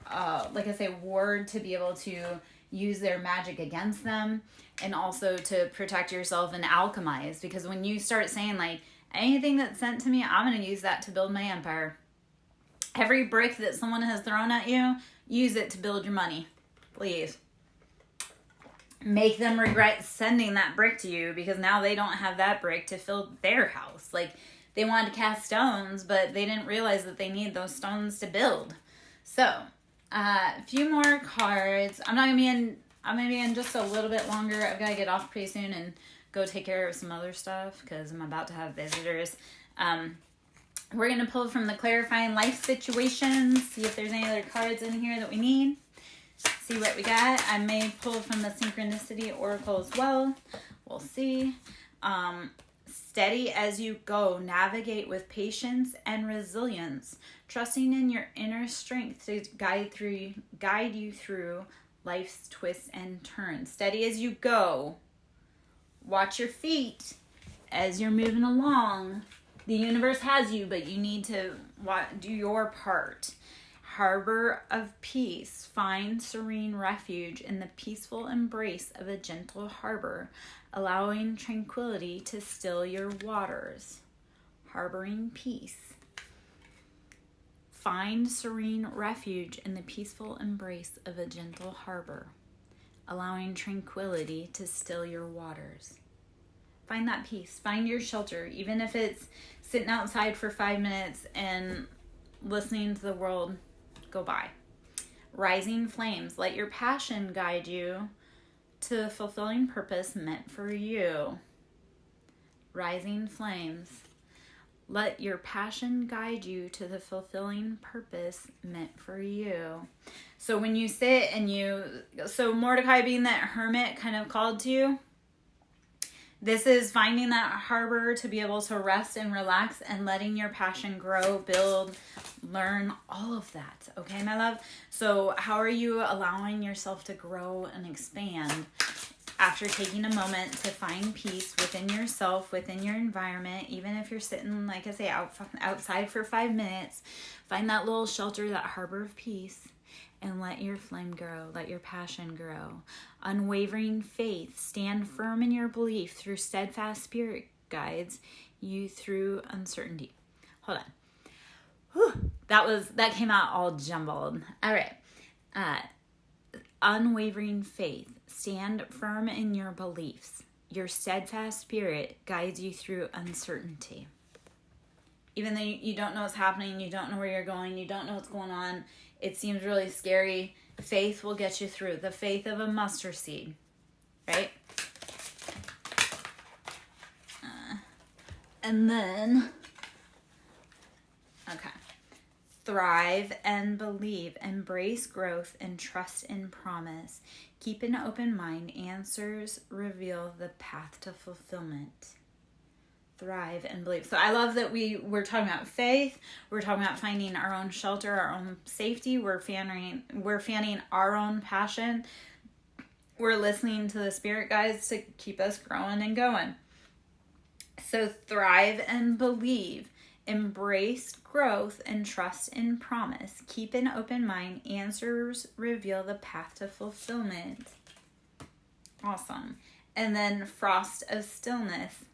like I say, word to be able to use their magic against them and also to protect yourself and alchemize. Because when you start saying like, anything that's sent to me, I'm going to use that to build my empire. Every brick that someone has thrown at you, use it to build your money. Please. Make them regret sending that brick to you because now they don't have that brick to fill their house. Like, they wanted to cast stones, but they didn't realize that they need those stones to build. So, a few more cards. I'm going to be in just a little bit longer. I've got to get off pretty soon and go take care of some other stuff because I'm about to have visitors. We're going to pull from the clarifying life situations, see if there's any other cards in here that we need. See what we got. I may pull from the synchronicity oracle as well. We'll see. Steady as you go. Navigate with patience and resilience, trusting in your inner strength to guide you through life's twists and turns. Steady as you go. Watch your feet as you're moving along. The universe has you, but you need to do your part. Harbor of peace. Find serene refuge in the peaceful embrace of a gentle harbor, allowing tranquility to still your waters. Harboring peace. Find serene refuge in the peaceful embrace of a gentle harbor, allowing tranquility to still your waters. Find that peace. Find your shelter, even if it's sitting outside for 5 minutes and listening to the world go by. Rising flames. Let your passion guide you to the fulfilling purpose meant for you. Rising flames. Let your passion guide you to the fulfilling purpose meant for you. So when you sit and so Mordecai being that hermit kind of called to you, this is finding that harbor to be able to rest and relax and letting your passion grow, build, learn, all of that. Okay, my love? So how are you allowing yourself to grow and expand? after taking a moment to find peace within yourself, within your environment, even if you're sitting, like I say, outside for 5 minutes, find that little shelter, that harbor of peace, and let your flame grow, let your passion grow. Unwavering faith, stand firm in your belief through steadfast spirit guides you through uncertainty. Hold on. Whew, that came out all jumbled. All right. Unwavering faith, stand firm in your beliefs. Your steadfast spirit guides you through uncertainty. Even though you don't know what's happening, you don't know where you're going, you don't know what's going on, it seems really scary, faith will get you through. The faith of a mustard seed, right? And then, okay. Thrive and believe. Embrace growth and trust in promise. Keep an open mind. Answers reveal the path to fulfillment. Thrive and believe. So I love that we're talking about faith. We're talking about finding our own shelter, our own safety. We're fanning our own passion. We're listening to the spirit guides to keep us growing and going. So thrive and believe. Embrace growth and trust in promise. Keep an open mind. Answers reveal the path to fulfillment. Awesome. And then frost of stillness.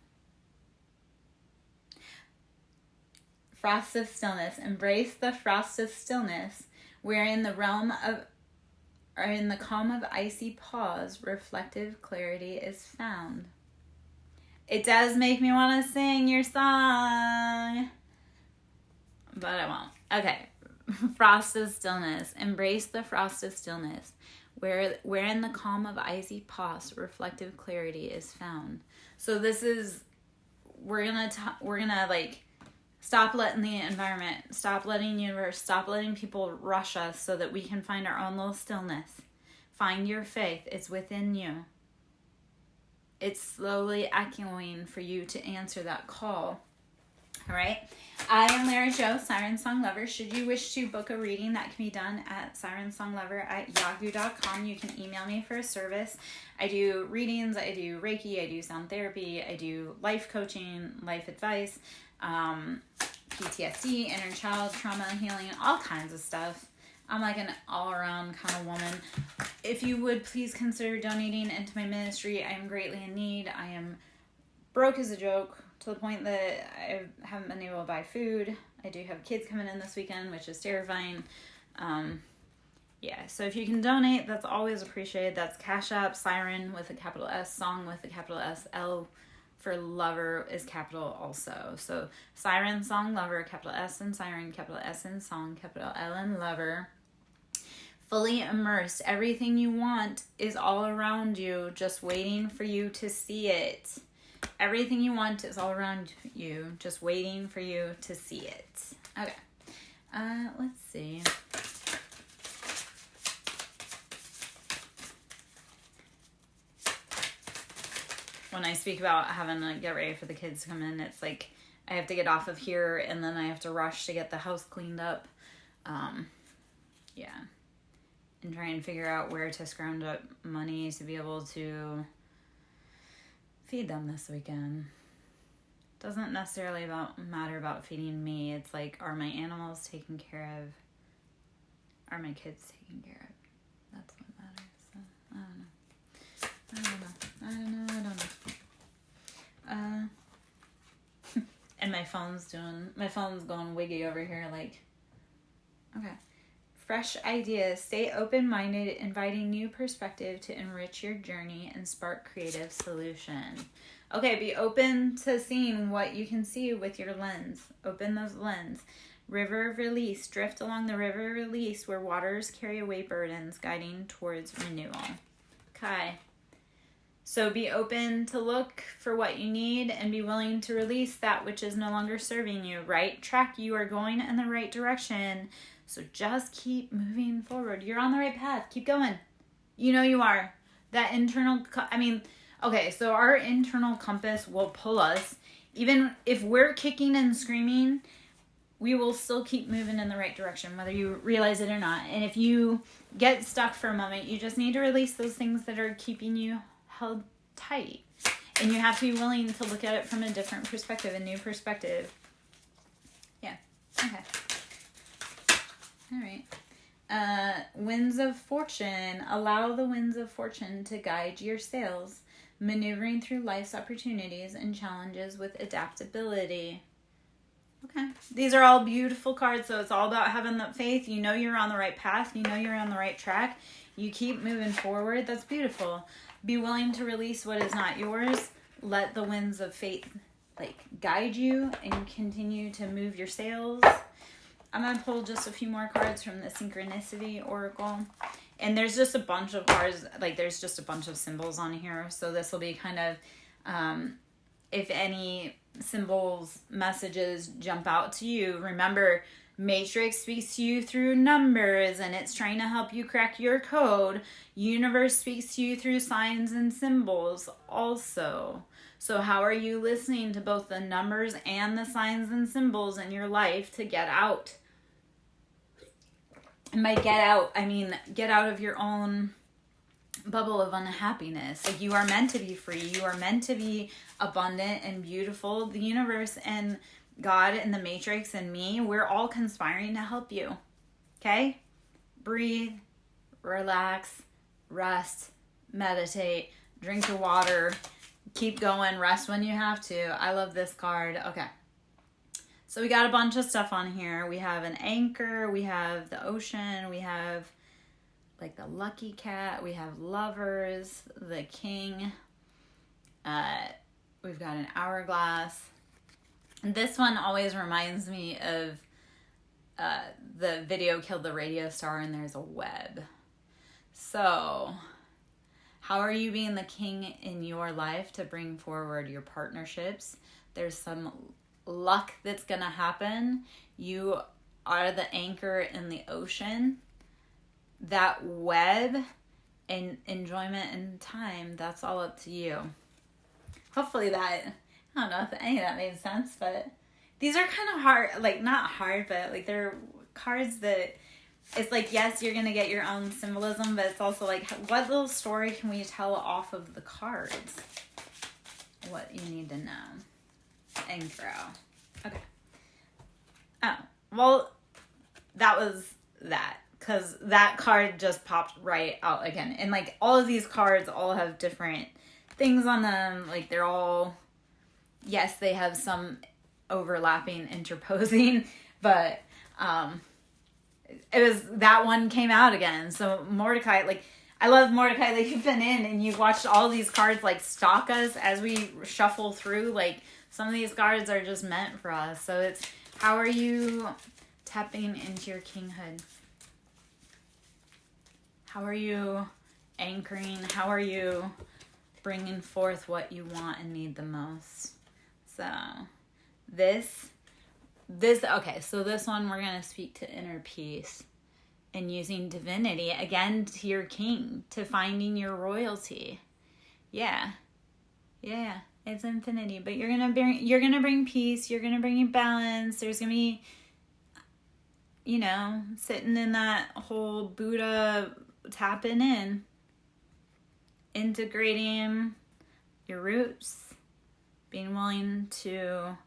Frost of stillness. Embrace the frost of stillness, wherein the realm of, or in the calm of icy pause, reflective clarity is found. It does make me want to sing your song, but I won't. Okay. Frost of stillness. Embrace the frost of stillness, wherein the calm of icy pause, reflective clarity is found. So this is, we're gonna like stop letting the environment, stop letting universe, stop letting people rush us so that we can find our own little stillness. Find your faith. It's within you. It's slowly echoing for you to answer that call. All right. I am Lara Jo, SirenSong Lover. Should you wish to book a reading, that can be done at SirenSongLover@yahoo.com. You can email me for a service. I do readings. I do Reiki. I do sound therapy. I do life coaching, life advice, PTSD, inner child trauma healing, all kinds of stuff. I'm like an all-around kind of woman. If you would please consider donating into my ministry, I am greatly in need. I am broke as a joke to the point that I haven't been able to buy food. I do have kids coming in this weekend, which is terrifying. So if you can donate, that's always appreciated. That's Cash App, Siren with a capital S, Song with a capital S, L for lover is capital also. So SirenSong Lover, capital S in Siren, capital S in Song, capital L in Lover. Fully immersed. Everything you want is all around you, just waiting for you to see it. Everything you want is all around you, just waiting for you to see it. Okay. Let's see. When I speak about having to get ready for the kids to come in, it's like I have to get off of here and then I have to rush to get the house cleaned up. And try and figure out where to scrounge up money to be able to feed them this weekend. Doesn't necessarily matter about feeding me. It's like, are my animals taken care of? Are my kids taken care of? That's what matters. So, I don't know. And my phone's going wiggy over here like, okay. Fresh ideas. Stay open-minded, inviting new perspective to enrich your journey and spark creative solution. Okay, be open to seeing what you can see with your lens. Open those lens. River of release. Drift along the river of release where waters carry away burdens, guiding towards renewal. Okay. So be open to look for what you need and be willing to release that which is no longer serving you. Right track. You are going in the right direction. So just keep moving forward. You're on the right path. Keep going. You know you are. That internal, so our internal compass will pull us. Even if we're kicking and screaming, we will still keep moving in the right direction, whether you realize it or not. And if you get stuck for a moment, you just need to release those things that are keeping you held tight. And you have to be willing to look at it from a different perspective, a new perspective. Yeah. Okay. All right. Winds of fortune. Allow the winds of fortune to guide your sails, maneuvering through life's opportunities and challenges with adaptability. Okay. These are all beautiful cards, so it's all about having the faith. You know you're on the right path. You know you're on the right track. You keep moving forward. That's beautiful. Be willing to release what is not yours. Let the winds of fate guide you and continue to move your sails. I'm going to pull just a few more cards from the Synchronicity Oracle. And there's just a bunch of cards, there's just a bunch of symbols on here. So this will be kind of, if any symbols, messages jump out to you, remember, Matrix speaks to you through numbers and it's trying to help you crack your code. Universe speaks to you through signs and symbols also. So how are you listening to both the numbers and the signs and symbols in your life to get out? And by get out, I mean get out of your own bubble of unhappiness. You are meant to be free. You are meant to be abundant and beautiful. The universe and God and the Matrix and me, we're all conspiring to help you. Okay? Breathe, relax, rest, meditate, drink your water, keep going, rest when you have to. I love this card. Okay. So we got a bunch of stuff on here. We have an anchor, we have the ocean, we have the lucky cat, we have lovers, the king, we've got an hourglass. And this one always reminds me of the video Killed the Radio Star, and there's a web. So how are you being the king in your life to bring forward your partnerships? There's some luck that's going to happen. You are the anchor in the ocean. That web and enjoyment and time, that's all up to you. Hopefully that, I don't know if any of that made sense, but these are kind of hard, not hard, but they're cards that it's yes, you're going to get your own symbolism, but it's also what little story can we tell off of the cards? What you need to know and grow. Okay. Oh, well, that was that. Because that card just popped right out again. And all of these cards all have different things on them. They're all, yes, they have some overlapping, interposing, but it was, that one came out again. So Mordecai, I love Mordecai that you've been in and you've watched all these cards stalk us as we shuffle through. Some of these cards are just meant for us. So it's, how are you tapping into your kinghood? How are you anchoring? How are you bringing forth what you want and need the most? So okay, so this one we're going to speak to inner peace and using divinity, again, to your king, to finding your royalty. Yeah, it's infinity, but you're going to bring peace, you're going to bring balance. There's going to be, sitting in that whole Buddha, tapping in, integrating your roots, being willing to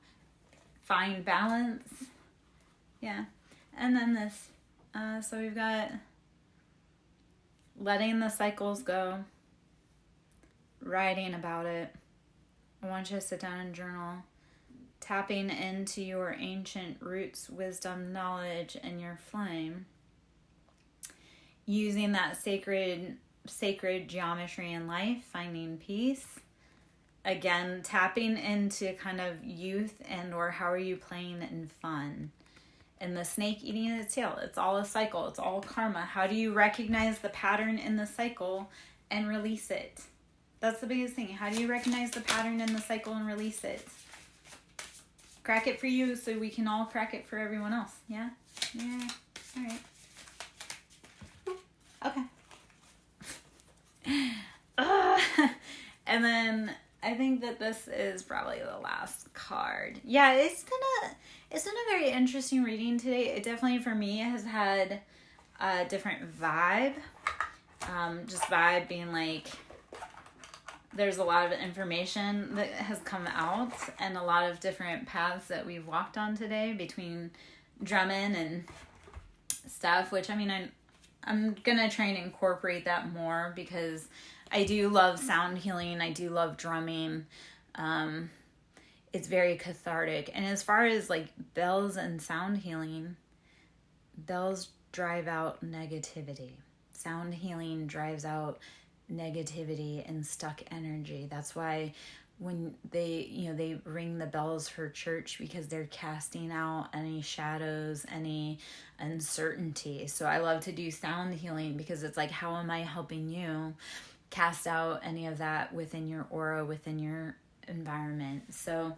find balance. Yeah. And then this, so we've got letting the cycles go, writing about it. I want you to sit down and journal, tapping into your ancient roots, wisdom, knowledge, and your flame. Using that sacred geometry in life, finding peace. Again, tapping into kind of youth and or how are you playing in fun. And the snake eating its tail. It's all a cycle. It's all karma. How do you recognize the pattern in the cycle and release it? That's the biggest thing. How do you recognize the pattern in the cycle and release it? Crack it for you so we can all crack it for everyone else. Yeah? Yeah. All right. Okay. And then I think that this is probably the last card. Yeah, it's been a very interesting reading today. It definitely, for me, has had a different vibe. Just vibe being there's a lot of information that has come out and a lot of different paths that we've walked on today between drumming and stuff, which I mean, I'm gonna try and incorporate that more because I do love sound healing. I do love drumming. It's very cathartic. And as far as like bells and sound healing, bells drive out negativity. Sound healing drives out negativity and stuck energy. That's why when they ring the bells for church, because they're casting out any shadows, any uncertainty. So I love to do sound healing because it's like, how am I helping you cast out any of that within your aura, within your environment? So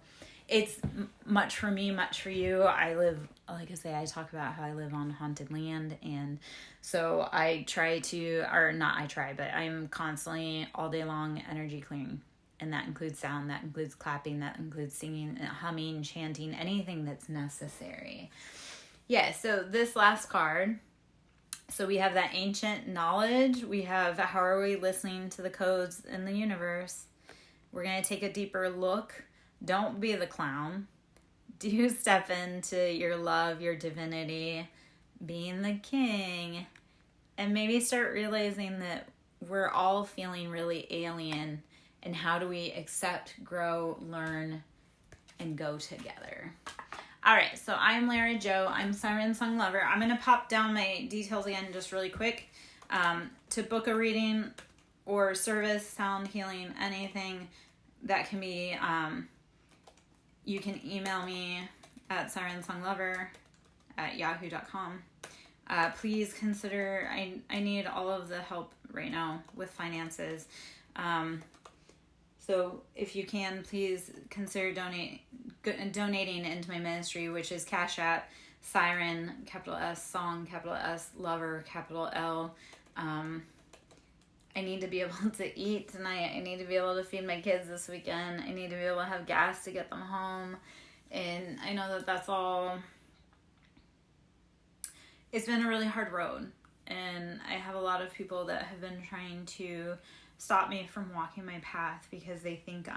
it's much for me, much for you. I live, like I say, I talk about how I live on haunted land. And so I try to, or not I try, but I'm constantly all day long energy clearing. And that includes sound, that includes clapping, that includes singing, humming, chanting, anything that's necessary. Yeah, so this last card, so we have that ancient knowledge. We have how are we listening to the codes in the universe. We're going to take a deeper look. Don't be the clown. Do step into your love, your divinity, being the king, and maybe start realizing that we're all feeling really alien, and how do we accept, grow, learn, and go together. All right, so I'm Lara Jo. I'm SirenSong Lover. I'm going to pop down my details again just really quick. To book a reading or service, sound healing, anything that can be, you can email me at sirensonglover@yahoo.com. Please consider, I need all of the help right now with finances. So if you can, please consider donating into my ministry, which is Cash App, Siren, capital S, Song, capital S, Lover, capital L. I need to be able to eat tonight. I need to be able to feed my kids this weekend. I need to be able to have gas to get them home. And I know that that's all, it's been a really hard road. And I have a lot of people that have been trying to stop me from walking my path because they think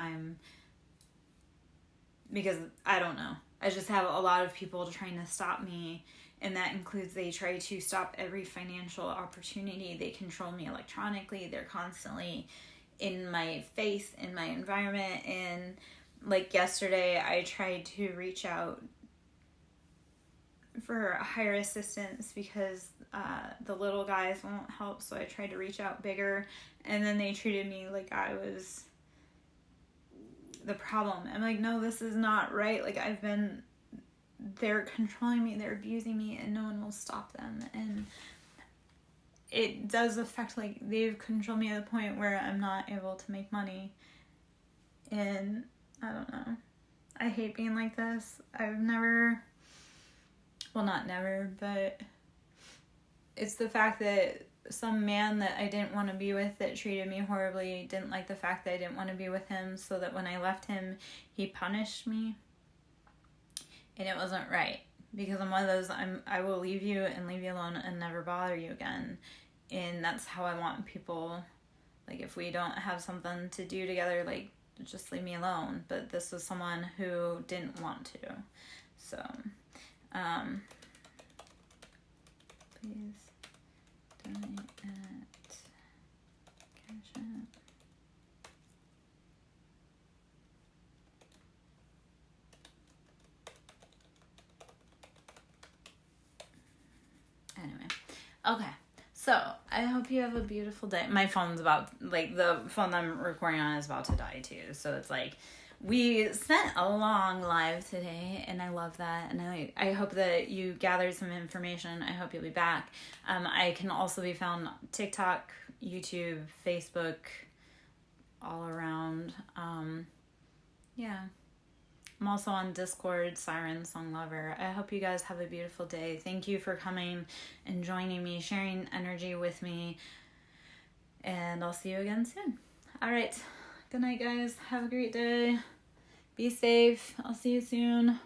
because I don't know. I just have a lot of people trying to stop me, and that includes they try to stop every financial opportunity. They control me electronically. They're constantly in my face, in my environment. And like yesterday, I tried to reach out for higher assistance because the little guys won't help, so I tried to reach out bigger, and then they treated me like I was the problem. I'm like, no, this is not right. Like, they're controlling me, they're abusing me, and no one will stop them. And it does affect, like, they've controlled me to the point where I'm not able to make money. And I don't know. I hate being like this. I've never, well, not never, but it's the fact that some man that I didn't want to be with that treated me horribly didn't like the fact that I didn't want to be with him, so that when I left him, he punished me. And it wasn't right, because I'm one of those, I will leave you and leave you alone and never bother you again. And that's how I want people, like, if we don't have something to do together, like, just leave me alone. But this was someone who didn't want to. So, please donate at Cash App. Anyway, okay. So, I hope you have a beautiful day. My phone's about, like, the phone I'm recording on is about to die too. So it's like, we spent a long live today, and I love that. And I hope that you gathered some information. I hope you'll be back. I can also be found on TikTok, YouTube, Facebook, all around. Yeah. I'm also on Discord, SirenSong Lover. I hope you guys have a beautiful day. Thank you for coming and joining me, sharing energy with me. And I'll see you again soon. All right. Good night, guys. Have a great day. Be safe. I'll see you soon.